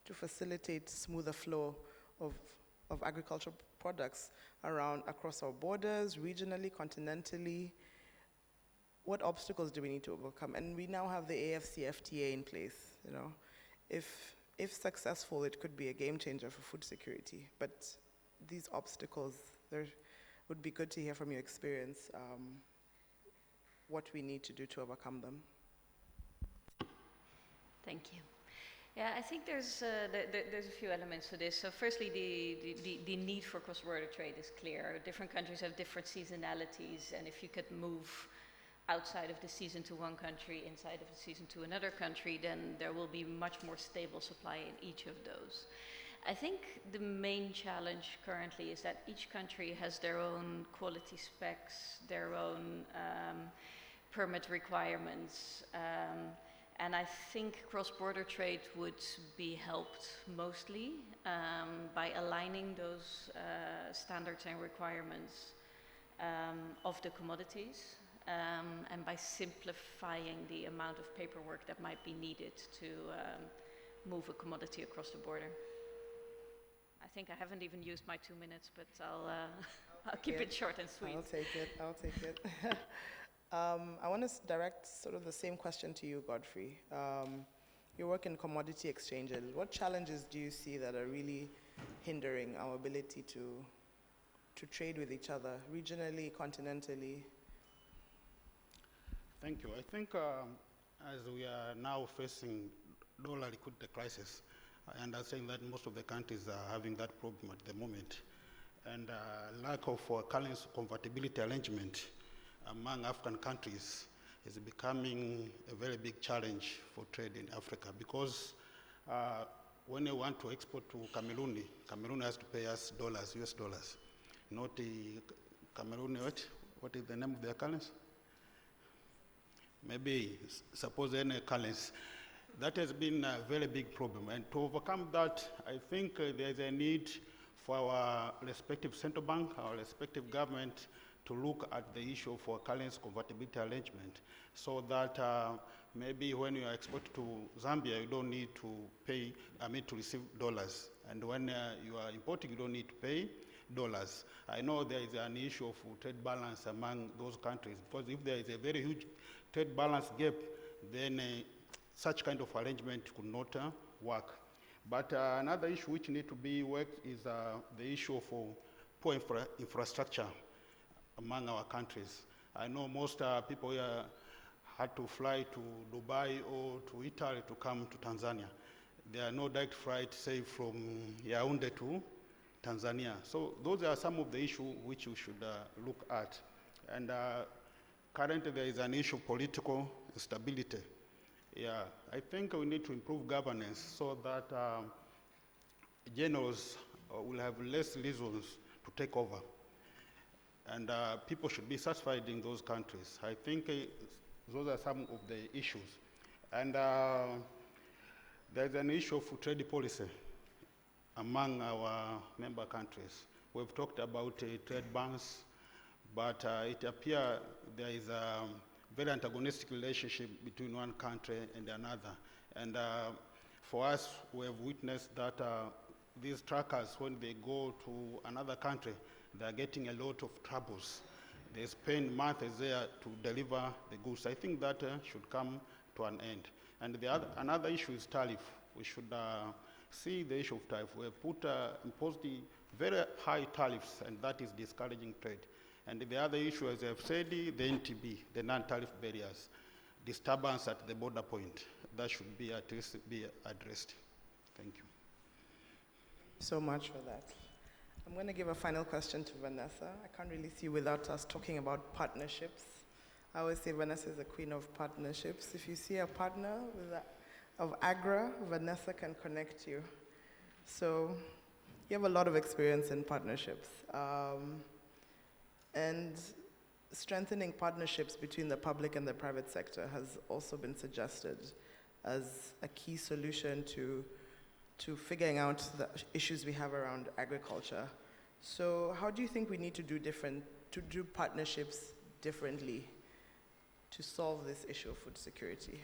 to facilitate smoother flow of agricultural products across our borders, regionally, continentally? What obstacles do we need to overcome? And we now have the AFCFTA in place. If successful, it could be a game changer for food security. But these obstacles, there would be good to hear from your experience what we need to do to overcome them. Thank you. Yeah, I think there's a few elements to this. So firstly, the need for cross-border trade is clear. Different countries have different seasonalities, and if you could move outside of the season to one country, inside of the season to another country, then there will be much more stable supply in each of those. I think the main challenge currently is that each country has their own quality specs, their own permit requirements, and I think cross-border trade would be helped mostly by aligning those standards and requirements of the commodities. And by simplifying the amount of paperwork that might be needed to move a commodity across the border. I think I haven't even used my 2 minutes, but I'll keep it short and sweet. I'll take it. I want to direct sort of the same question to you, Godfrey. You work in commodity exchanges. What challenges do you see that are really hindering our ability to trade with each other, regionally, continentally? Thank you. I think as we are now facing dollar liquidity crisis, I understand that most of the countries are having that problem at the moment. And lack of currency convertibility arrangement among African countries is becoming a very big challenge for trade in Africa, because when you want to export to Cameroon has to pay us dollars, US dollars, not the Cameroon, what is the name of their currency? Maybe suppose any currency. That has been a very big problem, and to overcome that, I think there's a need for our respective central bank, our respective government, to look at the issue for currency convertibility arrangement, so that maybe when you are exporting to Zambia, you don't need to to receive dollars, and when you are importing, you don't need to pay dollars. I know there is an issue of trade balance among those countries, because if there is a very huge trade balance gap, then such kind of arrangement could not work. But another issue which need to be worked is the issue of poor infrastructure among our countries. I know most people here had to fly to Dubai or to Italy to come to Tanzania. There are no direct flights, say, from Yaoundé to Tanzania. So those are some of the issues which we should look at. And currently there is an issue of political stability. Yeah, I think we need to improve governance so that generals will have less reasons to take over. and people should be satisfied in those countries. I think those are some of the issues. And there's an issue of trade policy among our member countries. We've talked about trade bans, but it appears there is a very antagonistic relationship between one country and another. And for us, we have witnessed that these truckers, when they go to another country, they're getting a lot of troubles. They spend months there to deliver the goods. I think that should come to an end. And another issue is tariff. We should see the issue of tariff. We have imposed the very high tariffs, and that is discouraging trade. And the other issue, as I've said, the NTB, the non-tariff barriers, disturbance at the border point. That should be at least be addressed. Thank you. So much for that. I'm going to give a final question to Vanessa. I can't really see without us talking about partnerships. I always say Vanessa is the queen of partnerships. If you see a partner of AGRA, Vanessa can connect you. So you have a lot of experience in partnerships. And strengthening partnerships between the public and the private sector has also been suggested as a key solution to figuring out the issues we have around agriculture. So how do you think we need to do partnerships differently to solve this issue of food security?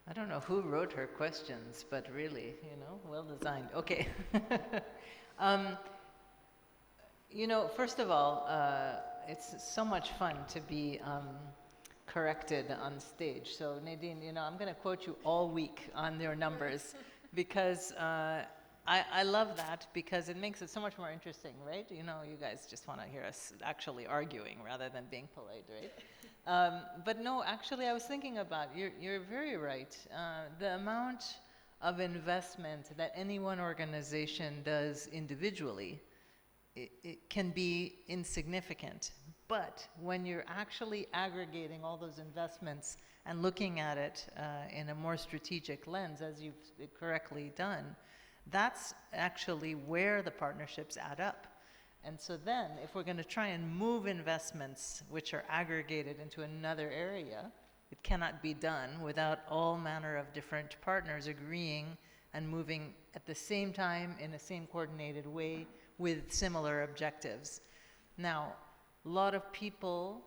I don't know who wrote her questions, but really, well designed. Okay. First of all, it's so much fun to be corrected on stage. So Nadine, I'm going to quote you all week on your numbers because I love that because it makes it so much more interesting, right? You guys just want to hear us actually arguing rather than being polite, right? But no, actually, I was thinking about, you're very right. The amount of investment that any one organization does individually, it can be insignificant. But when you're actually aggregating all those investments and looking at it in a more strategic lens, as you've correctly done, that's actually where the partnerships add up. And so then, if we're going to try and move investments which are aggregated into another area, it cannot be done without all manner of different partners agreeing and moving at the same time in the same coordinated way with similar objectives. Now, a lot of people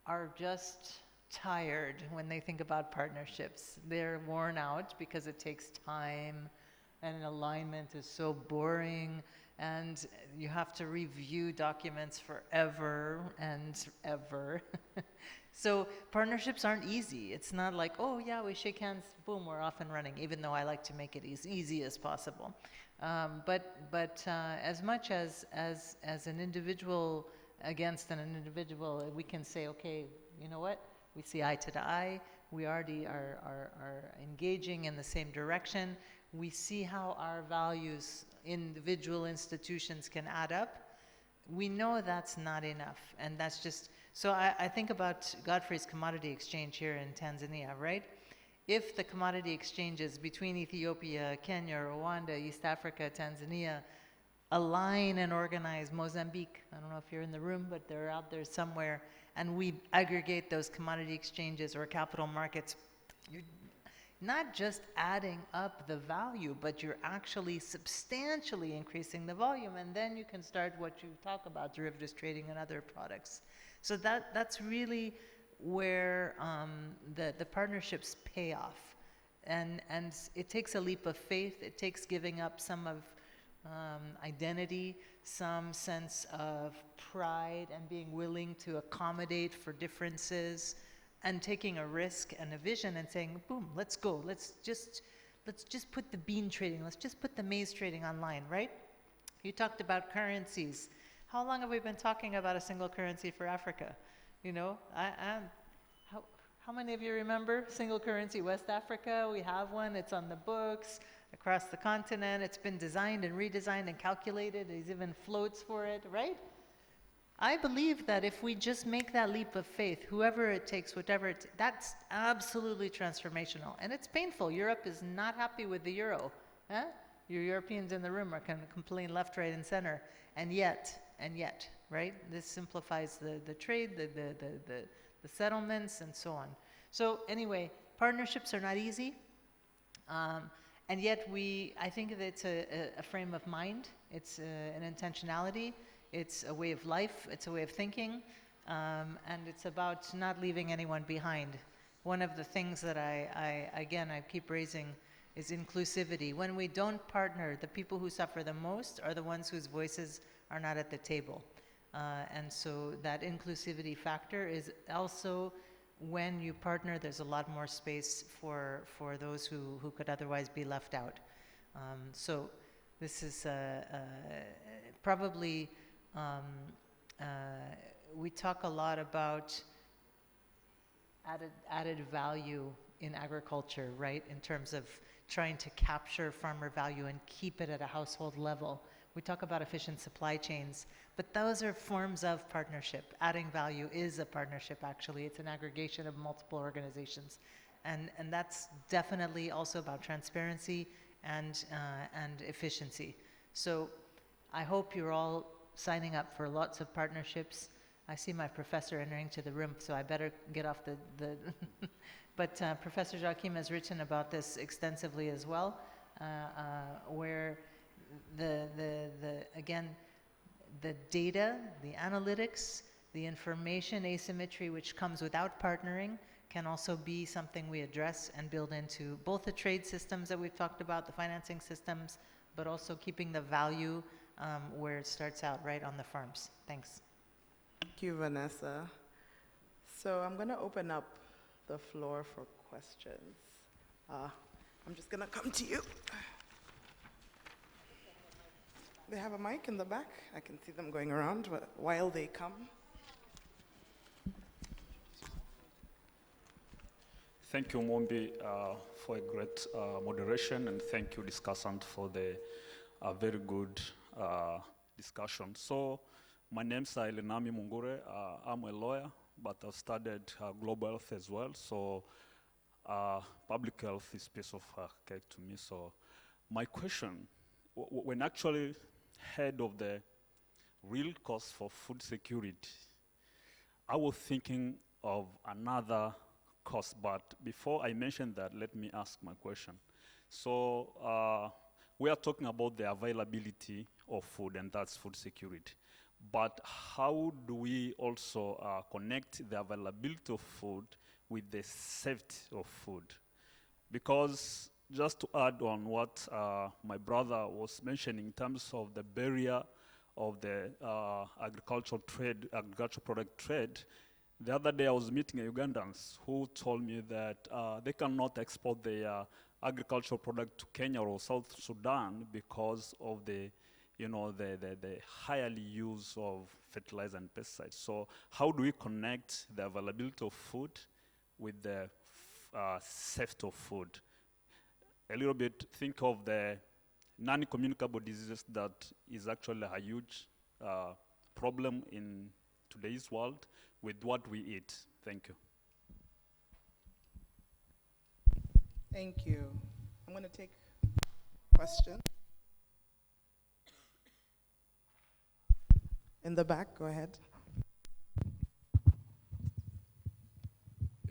are just tired when they think about partnerships. They're worn out because it takes time and alignment is so boring and you have to review documents forever and ever. So partnerships aren't easy. It's not like, oh yeah, we shake hands, boom, we're off and running, even though I like to make it as easy as possible. But as much as an individual against an individual, we can say, okay, you know what? We see eye to eye. We already are engaging in the same direction. We see how our values, individual institutions can add up. We know that's not enough. And that's just, so I think about Godfrey's commodity exchange here in Tanzania, right? If the commodity exchanges between Ethiopia, Kenya, Rwanda, East Africa, Tanzania, align and organize Mozambique, I don't know if you're in the room, but they're out there somewhere, and we aggregate those commodity exchanges or capital markets, you're not just adding up the value, but you're actually substantially increasing the volume, and then you can start what you talk about, derivatives trading and other products. So that's really where the partnerships pay off. And it takes a leap of faith. It takes giving up some of identity, some sense of pride, and being willing to accommodate for differences, and taking a risk and a vision and saying, boom, let's go. Let's just put the bean trading, let's just put the maize trading online, right? You talked about currencies. How long have we been talking about a single currency for Africa? How many of you remember single currency West Africa? We have one, it's on the books, across the continent, it's been designed and redesigned and calculated, there's even floats for it, right? I believe that if we just make that leap of faith, whoever it takes, whatever it takes, that's absolutely transformational. And it's painful. Europe is not happy with the euro. Your Europeans in the room are going to complain left, right, and center. And yet, and yet, right? This simplifies the trade, the settlements, and so on. So anyway, partnerships are not easy, and yet I think that it's a frame of mind, it's an intentionality, it's a way of life, it's a way of thinking, and it's about not leaving anyone behind. One of the things that I keep raising is inclusivity. When we don't partner, the people who suffer the most are the ones whose voices are not at the table. And so that inclusivity factor is also, when you partner, there's a lot more space for those who could otherwise be left out. So this is probably, we talk a lot about added value in agriculture, right? In terms of trying to capture farmer value and keep it at a household level. We talk about efficient supply chains, but those are forms of partnership. Adding value is a partnership, actually. It's an aggregation of multiple organizations. And that's definitely also about transparency and efficiency. So I hope you're all signing up for lots of partnerships. I see my professor entering to the room, so I better get off the But Professor Joachim has written about this extensively as well, where again, the data, the analytics, the information asymmetry which comes without partnering can also be something we address and build into both the trade systems that we've talked about, the financing systems, but also keeping the value where it starts out, right on the farms. Thanks. Thank you, Vanessa. So I'm going to open up the floor for questions. I'm just going to come to you. They have a mic in the back. I can see them going around while they come. Thank you, Mombi, for a great moderation, and thank you, discussant, for the very good discussion. So, my name is Elenami Mungure. I'm a lawyer, but I've studied global health as well. So, public health is a piece of cake to me. So, my question, when actually heard of the real cost for food security, I was thinking of another cost, but before I mention that, let me ask my question. So we are talking about the availability of food, and that's food security. But how do we also connect the availability of food with the safety of food? Because just to add on what my brother was mentioning in terms of the barrier of the agricultural product trade, the other day I was meeting Ugandans who told me that they cannot export their agricultural product to Kenya or South Sudan because of the highly use of fertilizer and pesticides. So how do we connect the availability of food with the safety of food? A little bit, think of the non-communicable diseases that is actually a huge problem in today's world with what we eat. Thank you. Thank you. I'm going to take questions. In the back, go ahead.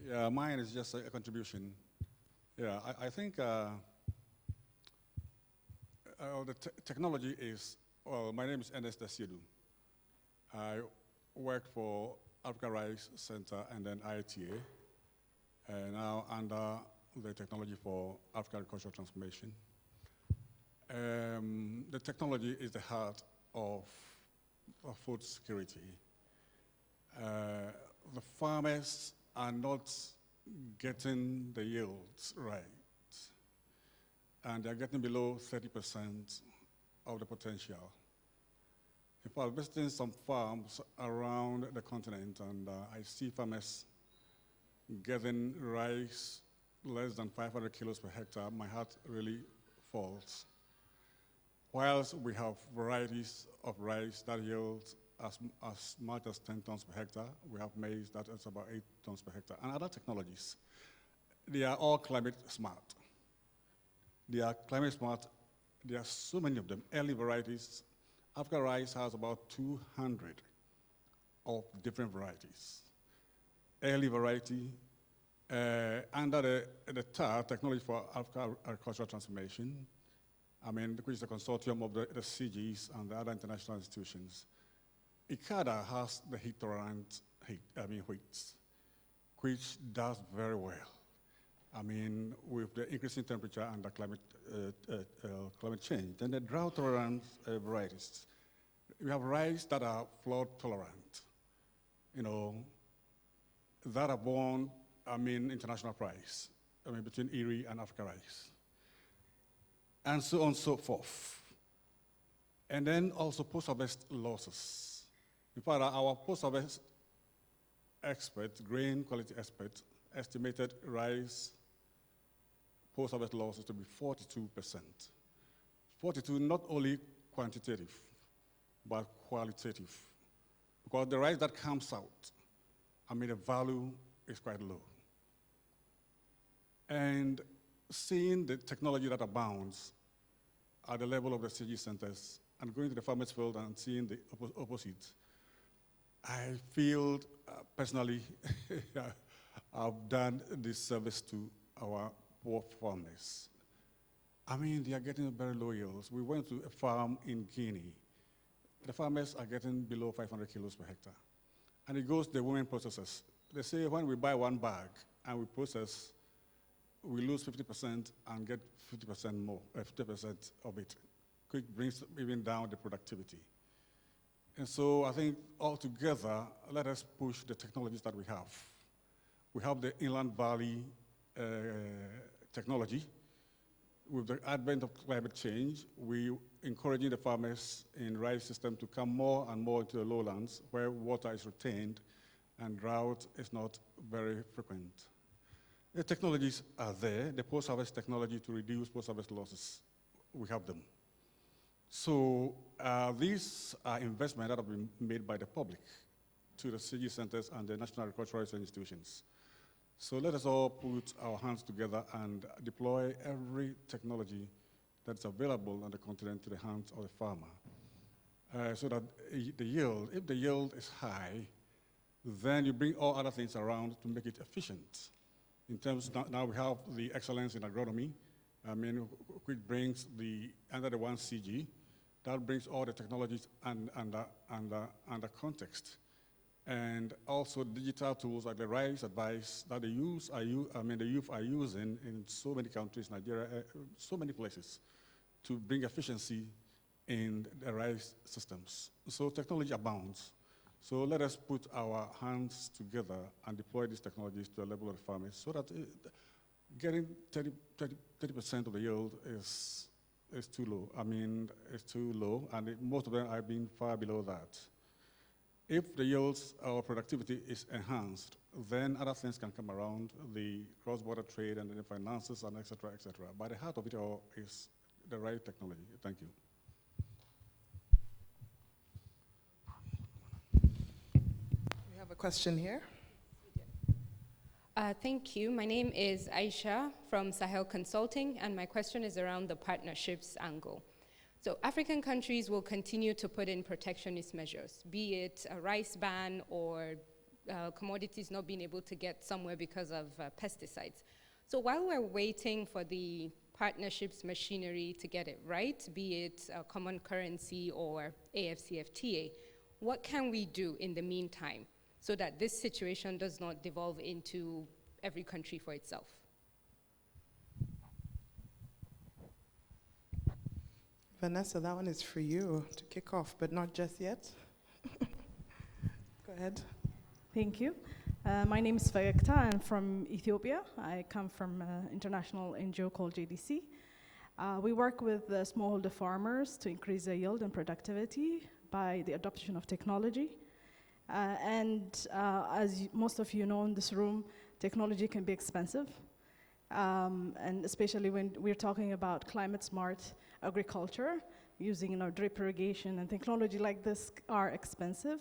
Yeah, mine is just a contribution. Yeah, I think the technology is, well, my name is Ernest Dasiedu. I work for Africa Rice Center and then ITA, and now under the technology for African Agricultural Transformation. The technology is the heart of food security. The farmers are not getting the yields right, and they're getting below 30% of the potential. In fact, visiting some farms around the continent, and I see farmers getting rice less than 500 kilos per hectare. My heart really falls. Whilst we have varieties of rice that yield as much as 10 tons per hectare, we have maize that is about 8 tons per hectare, and other technologies. They are all climate smart. They are climate smart. There are so many of them, early varieties, Africa Rice has about 200 of different varieties. Early variety, under the TAR, Technology for Africa Agricultural Transformation, which is a consortium of the CGs and the other international institutions. ICADA has the heat-tolerant wheats, which does very well. With the increasing temperature and the climate change. Then the drought-tolerant varieties. We have rice that are flood-tolerant, that are born, international price, between Erie and Africa Rice. And so on and so forth. And then also post-harvest losses. In fact, our post-harvest expert, grain quality expert, estimated rice post-harvest losses to be 42%. 42 not only quantitative, but qualitative. Because the rice that comes out, the value is quite low. And seeing the technology that abounds at the level of the CG centers and going to the farmers' field and seeing the opposite, I feel personally I've done this service to our poor farmers. They are getting very low yields. We went to a farm in Guinea. The farmers are getting below 500 kilos per hectare. And it goes to the women processors. They say when we buy one bag and we process, we lose 50% and get 50% more, 50% of it, which brings even down the productivity. And so I think altogether, let us push the technologies that we have. We have the Inland Valley technology. With the advent of climate change, we encouraging the farmers in rice system to come more and more into the lowlands where water is retained and drought is not very frequent. The technologies are there, the post-harvest technology to reduce post-harvest losses, we have them. So these are investments that have been made by the public to the CG centers and the National Agricultural Research Institutions. So let us all put our hands together and deploy every technology that's available on the continent to the hands of the farmer. So that the yield, if the yield is high, then you bring all other things around to make it efficient. In terms, now we have the excellence in agronomy, which brings under the one CG, that brings all the technologies under context. And also digital tools like the Rice Advice that the youth are using in so many countries, Nigeria, so many places, to bring efficiency in the rice systems. So technology abounds. So let us put our hands together and deploy these technologies to the level of the farmers so that getting 30% of the yield is too low. It's too low, and most of them have been far below that. If the yields or productivity is enhanced, then other things can come around, the cross-border trade and the finances and et cetera, et cetera. But the heart of it all is the right technology. Thank you. We have a question here. Thank you. My name is Aisha from Sahel Consulting, and my question is around the partnerships angle. So African countries will continue to put in protectionist measures, be it a rice ban or commodities not being able to get somewhere because of pesticides. So while we're waiting for the partnerships machinery to get it right, be it a common currency or AFCFTA, what can we do in the meantime so that this situation does not devolve into every country for itself? Vanessa, that one is for you to kick off, but not just yet. Go ahead. Thank you. My name is Fayekta. I'm from Ethiopia. I come from an international NGO called JDC. We work with smallholder farmers to increase their yield and productivity by the adoption of technology. As most of you know in this room, technology can be expensive. And especially when we're talking about climate-smart agriculture, using drip irrigation and technology like this are expensive.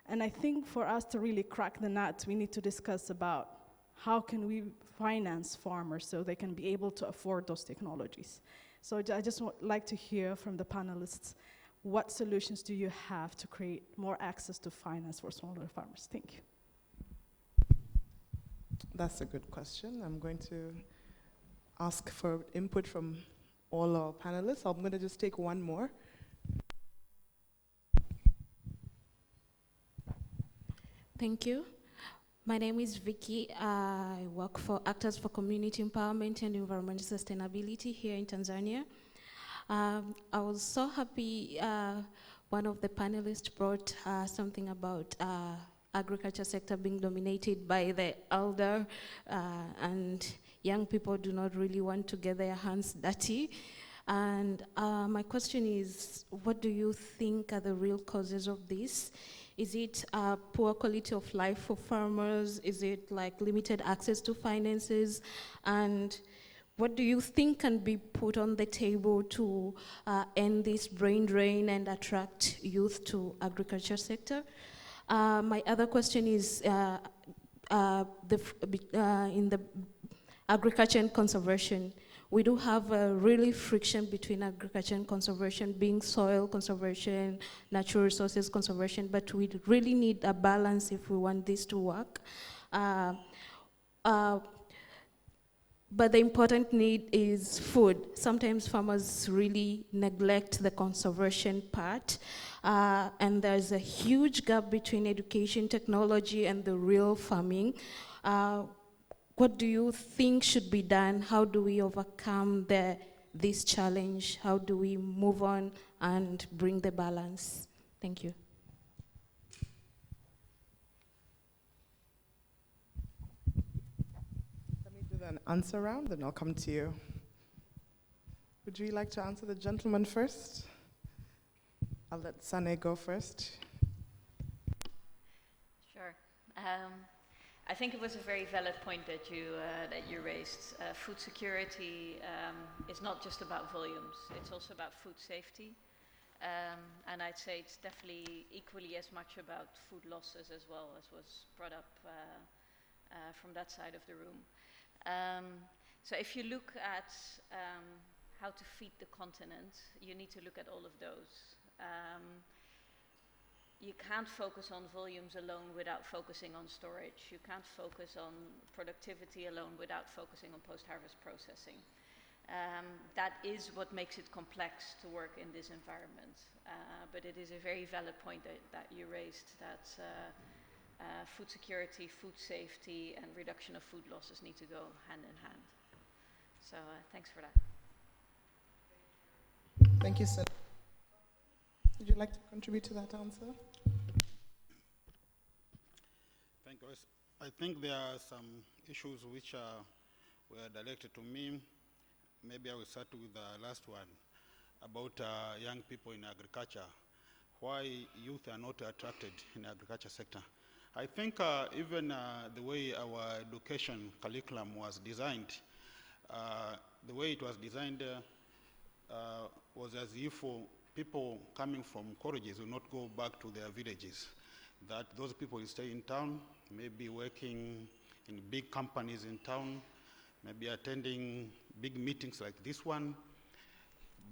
And I think for us to really crack the nut, we need to discuss about how can we finance farmers so they can be able to afford those technologies. So I just like to hear from the panelists, what solutions do you have to create more access to finance for smaller farmers? Thank you. That's a good question. I'm going to ask for input from all our panelists. I'm going to just take one more. Thank you. My name is Vicky. I work for Actors for Community Empowerment and Environmental Sustainability here in Tanzania. I was so happy one of the panelists brought something about agriculture sector being dominated by the elder and young people do not really want to get their hands dirty. And my question is, what do you think are the real causes of this? Is it poor quality of life for farmers? Is it like limited access to finances? And what do you think can be put on the table to end this brain drain and attract youth to agriculture sector? My other question is in the agriculture and conservation. We do have a really friction between agriculture and conservation, being soil conservation, natural resources conservation, but we really need a balance if we want this to work. But the important need is food. Sometimes farmers really neglect the conservation part, and there's a huge gap between education, technology, and the real farming. What do you think should be done? How do we overcome this challenge? How do we move on and bring the balance? Thank you. Let me do an answer round, then I'll come to you. Would you like to answer the gentleman first? I'll let Sane go first. Sure. I think it was a very valid point that you raised. Food security is not just about volumes; it's also about food safety, and I'd say it's definitely equally as much about food losses as well, as was brought up from that side of the room. So if you look at how to feed the continent, you need to look at all of those. You can't focus on volumes alone without focusing on storage. You can't focus on productivity alone without focusing on post-harvest processing. That is what makes it complex to work in this environment. But it is a very valid point that you raised, that food security, food safety, and reduction of food losses need to go hand in hand. So thanks for that. Thank you, sir. Would you like to contribute to that answer? Thank you. I think there are some issues which were directed to me. Maybe I will start with the last one about young people in agriculture. Why youth are not attracted in the agriculture sector. I think even the way our education curriculum was designed, the way it was designed was as if people coming from colleges will not go back to their villages, that those people will stay in town, maybe working in big companies in town, maybe attending big meetings like this one.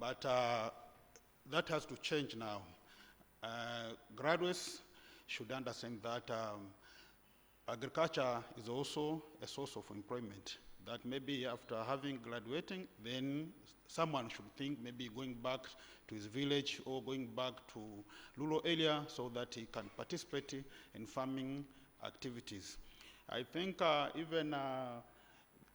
But that has to change now. Graduates should understand that agriculture is also a source of employment, that maybe after having graduating, then someone should think maybe going back to his village or going back to rural area so that he can participate in farming activities. I think even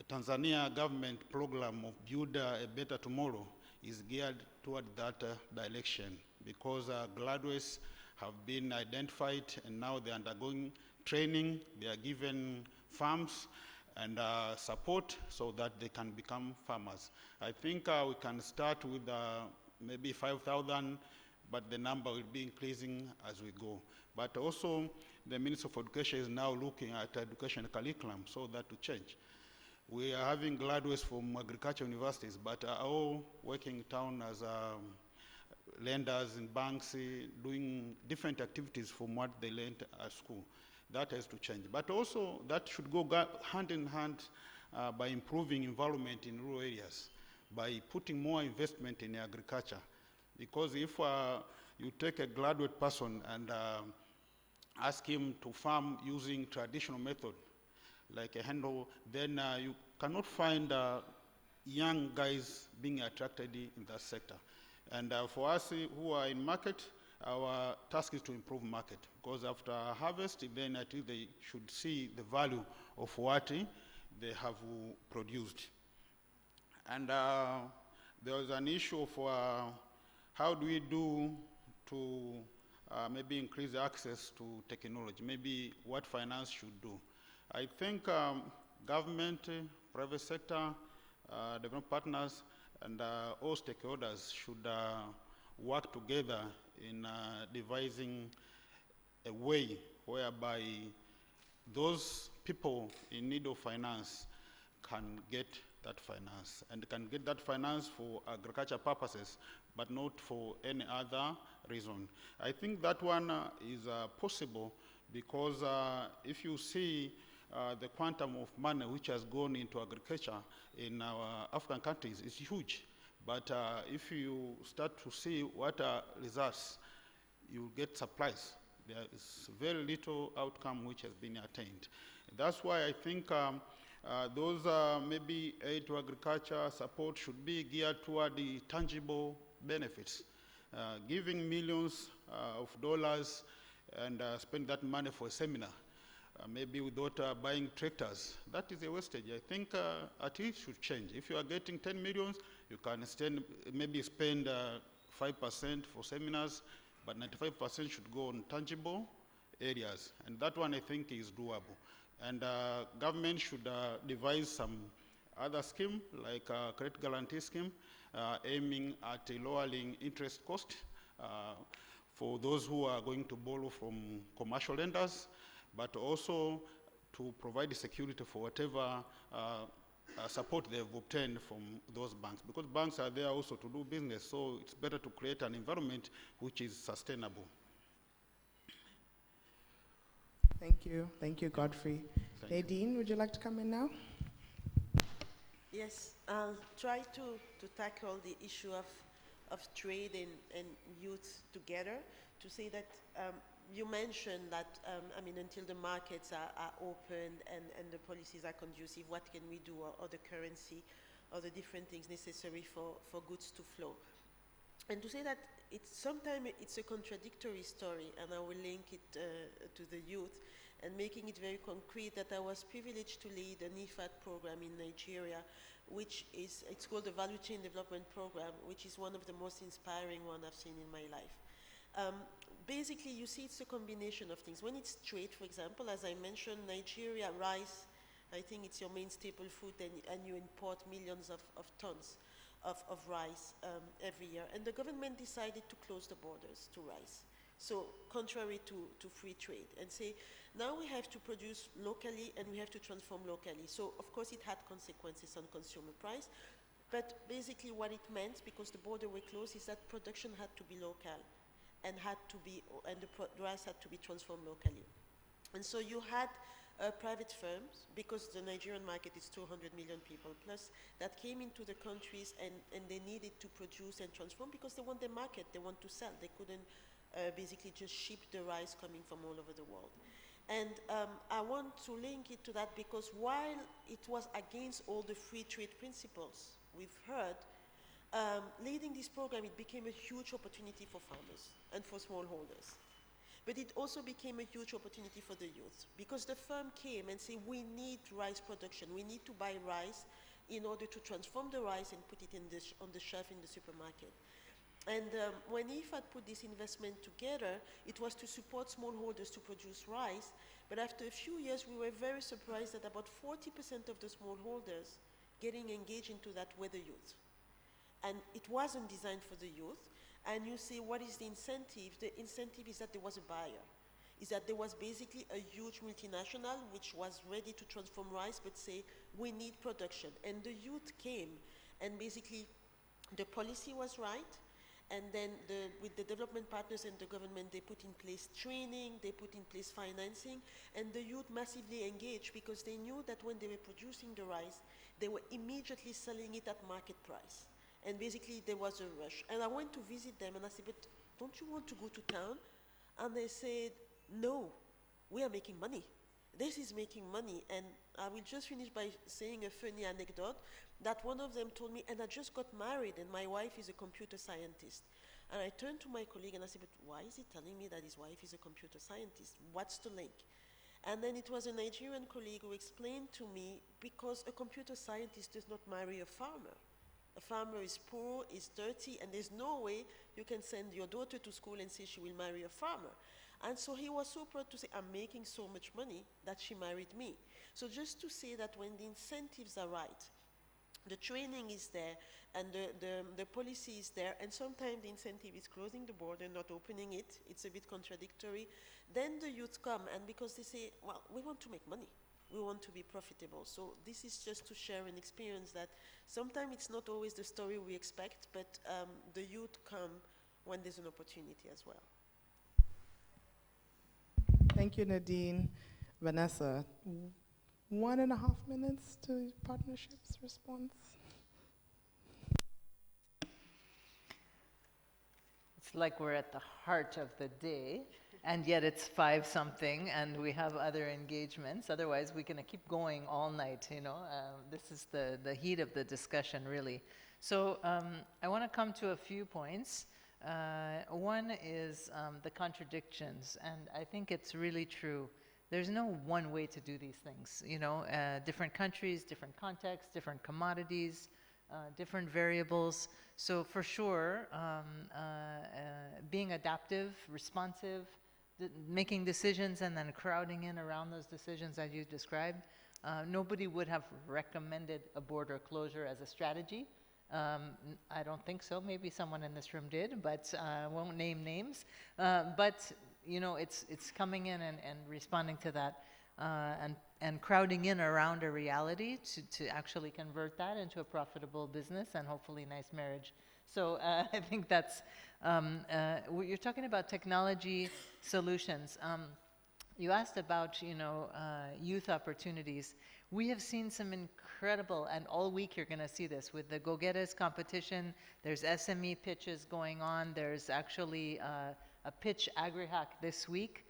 Tanzania government program of Build a Better Tomorrow is geared toward that direction, because graduates have been identified and now they're undergoing training, they are given farms and support so that they can become farmers. I think we can start with maybe 5,000, but the number will be increasing as we go. But also, the Minister of Education is now looking at education curriculum so that to change. We are having graduates from agriculture universities, but are all working in town as lenders in banks, doing different activities from what they learned at school. That has to change. But also, that should go hand in hand by improving environment in rural areas, by putting more investment in agriculture. Because if you take a graduate person and ask him to farm using traditional method, like a handle, then you cannot find young guys being attracted in that sector. And for us who are in market, our task is to improve market, because after harvest, then I think they should see the value of what they have produced. And there was an issue for how do we do to maybe increase access to technology, maybe what finance should do. I think government, private sector, development partners, and all stakeholders should work together in devising a way whereby those people in need of finance can get that finance, and can get that finance for agriculture purposes, but not for any other reason. I think that one is possible because if you see the quantum of money which has gone into agriculture in our African countries is huge. But if you start to see what are results, you get surprised. There is very little outcome which has been attained. That's why I think those maybe aid to agriculture support should be geared toward the tangible benefits. Giving millions of dollars and spend that money for a seminar, maybe without buying tractors, that is a wastage. I think at least should change. If you are getting 10 millions, you can maybe spend 5% for seminars, but 95% should go on tangible areas. And that one I think is doable. And government should devise some other scheme, like a credit guarantee scheme, aiming at lowering interest cost for those who are going to borrow from commercial lenders, but also to provide security for whatever support they've obtained from those banks, because banks are there also to do business, so it's better to create an environment which is sustainable. Thank you, Godfrey. Nadine, would you like to come in now? Yes, I'll try to tackle the issue of trade and youth together, to say that you mentioned that, until the markets are opened and the policies are conducive, what can we do, or the currency, or the different things necessary for goods to flow. And to say that sometimes it's a contradictory story, and I will link it to the youth, and making it very concrete that I was privileged to lead an IFAD program in Nigeria, it's called the Value Chain Development Program, which is one of the most inspiring one I've seen in my life. Basically, you see it's a combination of things. When it's trade, for example, as I mentioned, Nigeria, rice, I think it's your main staple food, and you import millions of tons of rice every year. And the government decided to close the borders to rice. So contrary to free trade, and say, now we have to produce locally and we have to transform locally. So of course it had consequences on consumer price, but basically what it meant, because the border were closed, is that production had to be local, and the rice had to be transformed locally. And so you had private firms, because the Nigerian market is 200 million people plus, that came into the countries and they needed to produce and transform, because they want the market, they want to sell. They couldn't basically just ship the rice coming from all over the world. And I want to link it to that, because while it was against all the free trade principles we've heard, leading this program, it became a huge opportunity for farmers and for smallholders. But it also became a huge opportunity for the youth, because the firm came and said, we need rice production, we need to buy rice in order to transform the rice and put it on the shelf in the supermarket. And when IFAD put this investment together, it was to support smallholders to produce rice, but after a few years we were very surprised that about 40% of the smallholders getting engaged into that were the youth. And it wasn't designed for the youth. And you say, what is the incentive? The incentive is that there was a buyer, is that there was basically a huge multinational which was ready to transform rice, but say, we need production. And the youth came, and basically the policy was right. And then with the development partners and the government, they put in place training, they put in place financing, and the youth massively engaged, because they knew that when they were producing the rice, they were immediately selling it at market price. And basically there was a rush. And I went to visit them and I said, but don't you want to go to town? And they said, no, we are making money. This is making money. And I will just finish by saying a funny anecdote that one of them told me, and I just got married and my wife is a computer scientist. And I turned to my colleague and I said, but why is he telling me that his wife is a computer scientist? What's the link? And then it was a Nigerian colleague who explained to me, because a computer scientist does not marry a farmer. A farmer is poor, is dirty, and there's no way you can send your daughter to school and say she will marry a farmer. And so he was so proud to say, I'm making so much money that she married me. So just to say that when the incentives are right, the training is there, and the policy is there, and sometimes the incentive is closing the border, not opening it, it's a bit contradictory, then the youth come, and because they say, well, we want to make money, we want to be profitable. So this is just to share an experience that sometimes it's not always the story we expect, but the youth come when there's an opportunity as well. Thank you, Nadine. Vanessa, 1.5 minutes to partnerships response. It's like we're at the heart of the day, and yet it's 5-something, and we have other engagements. Otherwise, we're going to keep going all night, you know. This is the heat of the discussion, really. So I want to come to a few points. One is the contradictions, and I think it's really true. There's no one way to do these things, you know. Different countries, different contexts, different commodities, different variables. So for sure, being adaptive, responsive, making decisions and then crowding in around those decisions as you described. Nobody would have recommended a border closure as a strategy. I don't think so. Maybe someone in this room did, but I won't name names. But you know, it's coming in and responding to that, and crowding in around a reality to actually convert that into a profitable business and hopefully nice marriage. So I think that's, you're talking about technology solutions. You asked about, you know, youth opportunities. We have seen some incredible, and all week you're going to see this with the Go Getters competition. There's SME pitches going on. There's actually a pitch AgriHack this week.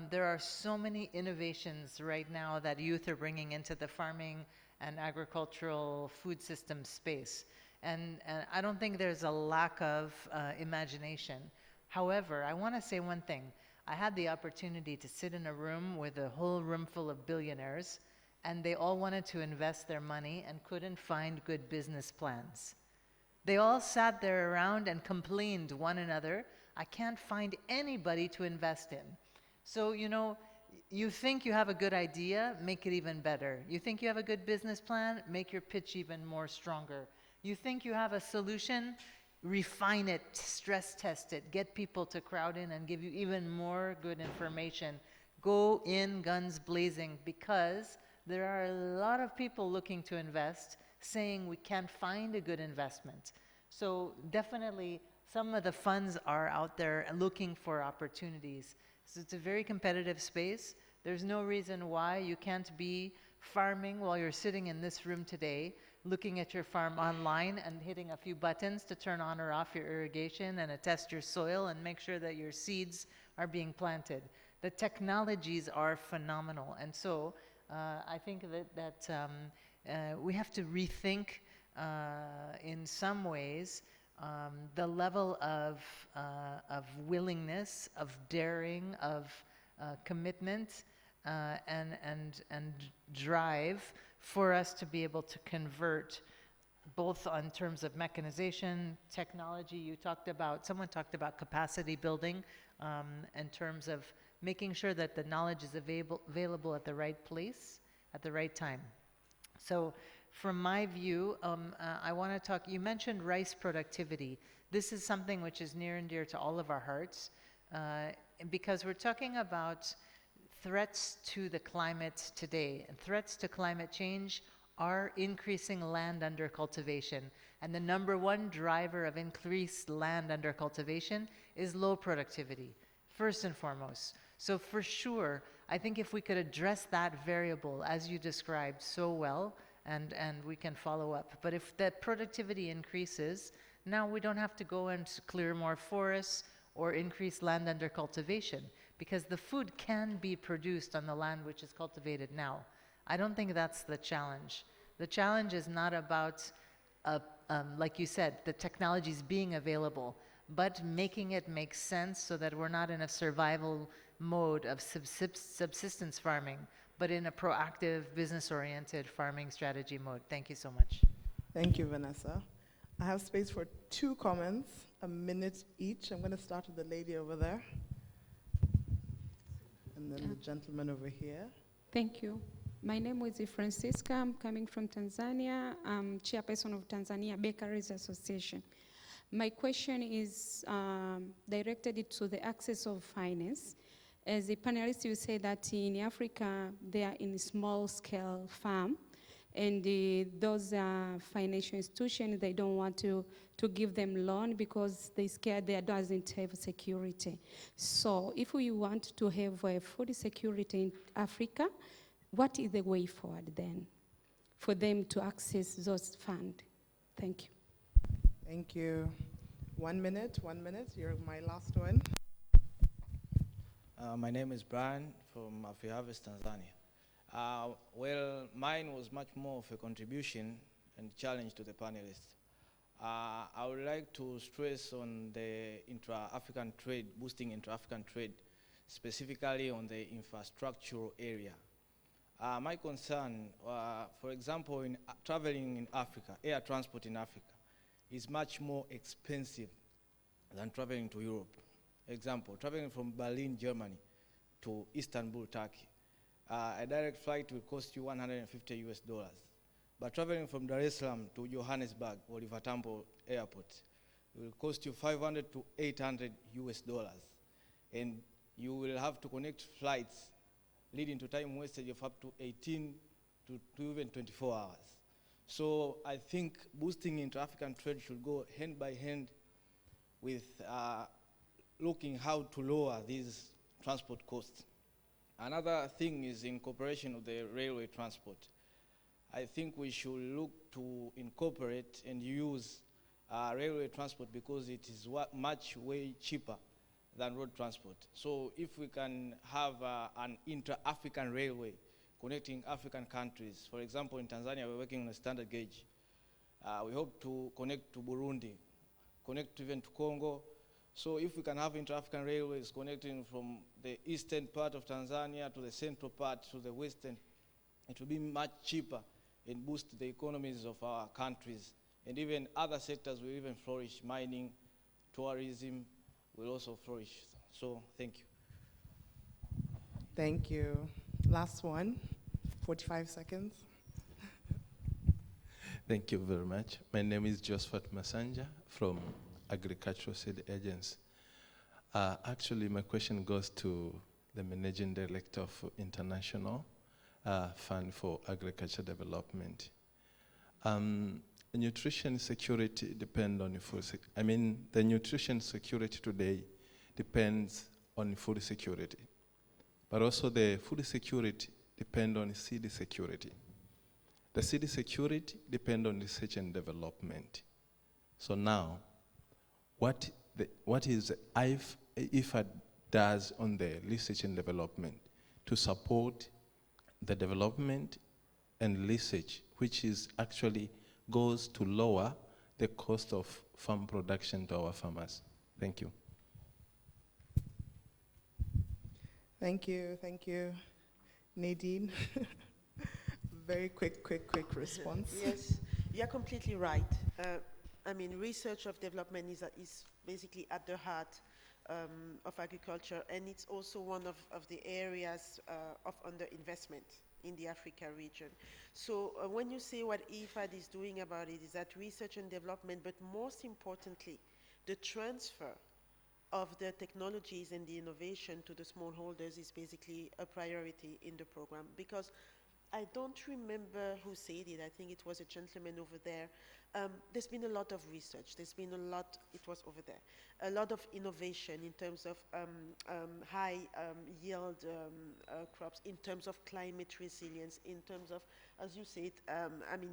There are so many innovations right now that youth are bringing into the farming and agricultural food system space. And I don't think there's a lack of imagination. However, I want to say one thing. I had the opportunity to sit in a room with a whole room full of billionaires, and they all wanted to invest their money and couldn't find good business plans. They all sat there around and complained one another, I can't find anybody to invest in. So, you know, you think you have a good idea, make it even better. You think you have a good business plan, make your pitch even more stronger. You think you have a solution, refine it, stress test it, get people to crowd in and give you even more good information. Go in guns blazing, because there are a lot of people looking to invest saying we can't find a good investment. So definitely some of the funds are out there looking for opportunities. So it's a very competitive space. There's no reason why you can't be farming while you're sitting in this room today, looking at your farm online and hitting a few buttons to turn on or off your irrigation and test your soil and make sure that your seeds are being planted. The technologies are phenomenal. And so I think that we have to rethink in some ways the level of willingness, of daring, of commitment, and drive for us to be able to convert, both on terms of mechanization, technology. You talked about, someone talked about capacity building in terms of making sure that the knowledge is available at the right place, at the right time. So from my view, I want to talk, you mentioned rice productivity. This is something which is near and dear to all of our hearts, because we're talking about threats to the climate today. And threats to climate change are increasing land under cultivation. And the number one driver of increased land under cultivation is low productivity, first and foremost. So for sure, I think if we could address that variable, as you described so well, and we can follow up. But if that productivity increases, now we don't have to go and clear more forests or increase land under cultivation, because the food can be produced on the land which is cultivated now. I don't think that's the challenge. The challenge is not about, like you said, the technologies being available, but making it make sense so that we're not in a survival mode of subsistence farming, but in a proactive, business-oriented farming strategy mode. Thank you so much. Thank you, Vanessa. I have space for 2 comments, a minute each. I'm going to start with the lady over there, and then the gentleman over here. Thank you. My name is Francisca. I'm coming from Tanzania. I'm chairperson of Tanzania Bakeries Association. My question is directed to the access of finance. As a panelist, you say that in Africa, they are in small-scale farm, and those financial institutions, they don't want to give them loan because they scared there doesn't have security. So if we want to have food security in Africa, what is the way forward then for them to access those funds? Thank you. Thank you. 1 minute, 1 minute. You're my last one. My name is Brian from AfriHarvest, Tanzania. Well, mine was much more of a contribution and challenge to the panelists. I would like to stress on the intra-African trade, boosting intra-African trade, specifically on the infrastructural area. My concern, for example, in traveling in Africa, air transport in Africa, is much more expensive than traveling to Europe. Example, traveling from Berlin, Germany to Istanbul, Turkey. A direct flight will cost you $150 US. But traveling from Dar es Salaam to Johannesburg or Oliver Tambo Airport will cost you $500 to $800 US. And you will have to connect flights leading to time wastage of up to 18 to even 24 hours. So I think boosting intra-African trade should go hand by hand with looking how to lower these transport costs. Another thing is in cooperation with the railway transport. I think we should look to incorporate and use railway transport because it is much way cheaper than road transport. So if we can have an intra-African railway connecting African countries, for example, in Tanzania, we're working on a standard gauge. We hope to connect to Burundi, connect even to Congo. So if we can have intra-African railways connecting from the eastern part of Tanzania to the central part to the western, it will be much cheaper and boost the economies of our countries. And even other sectors will even flourish. Mining, tourism will also flourish. So thank you. Thank you. Last one, 45 seconds. Thank you very much. My name is Josephat Masanja from Agricultural Seed Agency. Actually, my question goes to the Managing Director of International Fund for Agriculture Development. Nutrition security depends on food the nutrition security today depends on food security. But also the food security depends on seed security. The seed security depends on research and development. So now, what is IFA does on the research and development to support the development and research, which is actually goes to lower the cost of farm production to our farmers? Thank you. Thank you. Nadine, very quick response. Yes, you're completely right. Research of development is basically at the heart of agriculture, and it's also one of the areas of underinvestment in the Africa region. So when you say what IFAD is doing about it, is that research and development, but most importantly, the transfer of the technologies and the innovation to the smallholders is basically a priority in the program. Because I don't remember who said it, I think it was a gentleman over there, There's been a lot of research. There's been a lot, it was over there, a lot of innovation in terms of high yield crops, in terms of climate resilience, in terms of, as you said,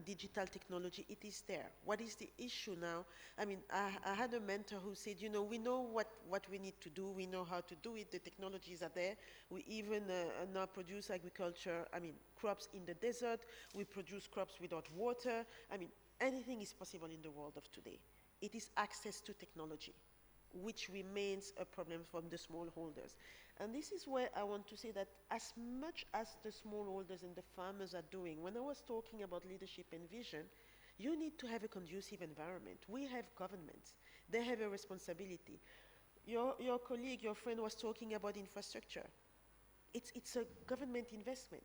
digital technology. It is there. What is the issue now? I had a mentor who said, we know what we need to do. We know how to do it. The technologies are there. We even now produce crops in the desert. We produce crops without water. Anything is possible in the world of today. It is access to technology, which remains a problem for the smallholders. And this is where I want to say that as much as the smallholders and the farmers are doing, when I was talking about leadership and vision, you need to have a conducive environment. We have governments. They have a responsibility. Your colleague, your friend was talking about infrastructure. It's a government investment.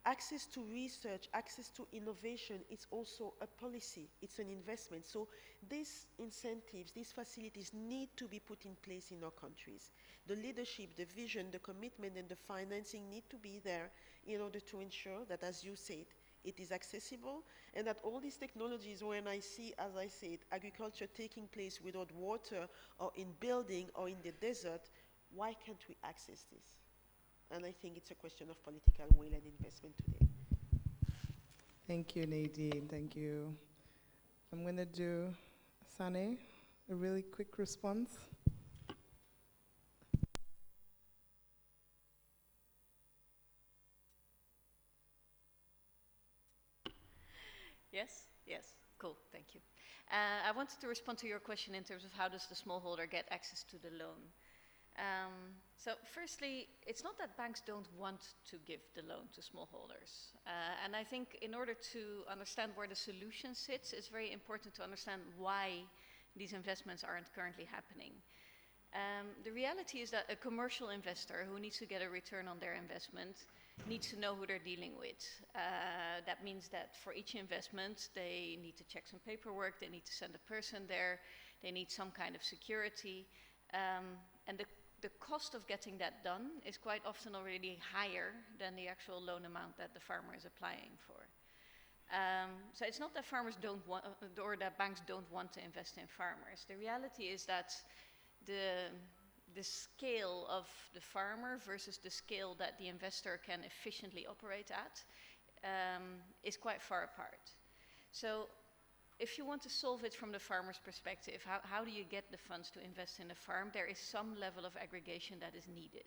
Access to research, access to innovation, it's also a policy, it's an investment. So these incentives, these facilities need to be put in place in our countries. The leadership, the vision, the commitment, and the financing need to be there in order to ensure that, as you said, it is accessible, and that all these technologies, when I see, as I said, agriculture taking place without water or in building or in the desert, why can't we access this? And I think it's a question of political will and investment today. Thank you, Nadine. Thank you. I'm going to do, Sane, a really quick response. Yes? Yes. Cool. Thank you. I wanted to respond to your question in terms of how does the smallholder get access to the loan. So firstly, it's not that banks don't want to give the loan to smallholders. And I think in order to understand where the solution sits, it's very important to understand why these investments aren't currently happening. The reality is that a commercial investor who needs to get a return on their investment needs to know who they're dealing with. That means that for each investment, they need to check some paperwork, they need to send a person there, they need some kind of security. And the cost of getting that done is quite often already higher than the actual loan amount that the farmer is applying for. So it's not that farmers don't want, or that banks don't want to invest in farmers. The reality is that the scale of the farmer versus the scale that the investor can efficiently operate at is quite far apart. So if you want to solve it from the farmer's perspective, how do you get the funds to invest in a farm? There is some level of aggregation that is needed.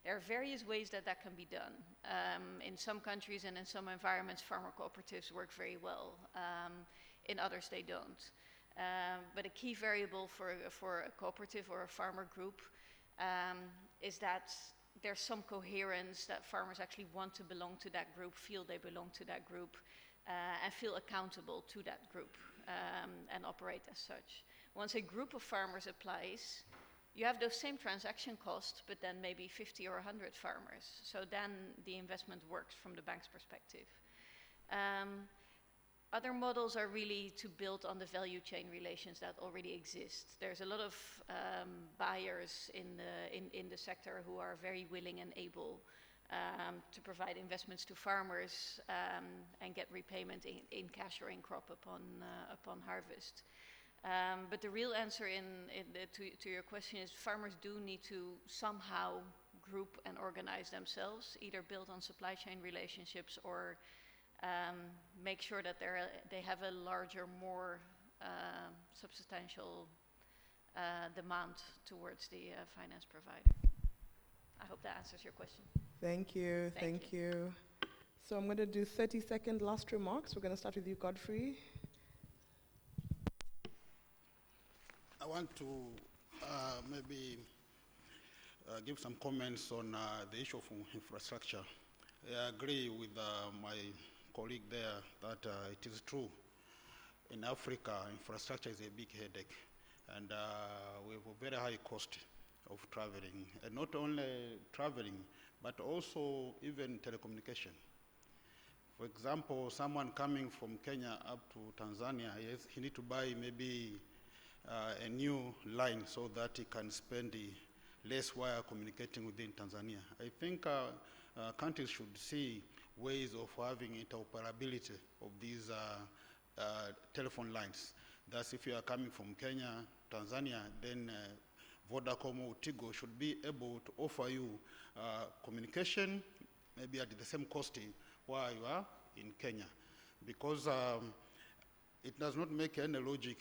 There are various ways that that can be done. In some countries and in some environments, farmer cooperatives work very well. In others, they don't. But a key variable for a cooperative or a farmer group is that there's some coherence, that farmers actually want to belong to that group, feel they belong to that group, and feel accountable to that group and operate as such. Once a group of farmers applies, you have those same transaction costs, but then maybe 50 or 100 farmers. So then the investment works from the bank's perspective. Other models are really to build on the value chain relations that already exist. There's a lot of buyers in the sector who are very willing and able to provide investments to farmers and get repayment in cash or in crop upon harvest. But the real answer to your question is farmers do need to somehow group and organize themselves, either build on supply chain relationships or make sure that they have a larger, more substantial demand towards the finance provider. I hope that answers your question. Thank you, thank you. So I'm going to do 30-second last remarks. We're going to start with you, Godfrey. I want to maybe give some comments on the issue of infrastructure. I agree with my colleague there that it is true. In Africa, infrastructure is a big headache, and we have a very high cost of traveling, and not only traveling, but also even telecommunication. For example, someone coming from Kenya up to Tanzania, he needs to buy maybe a new line so that he can spend less while communicating within Tanzania. I think countries should see ways of having interoperability of these telephone lines. Thus, if you are coming from Kenya, Tanzania, then Vodacom or Tigo should be able to offer you communication, maybe at the same costing while you are in Kenya. Because it does not make any logic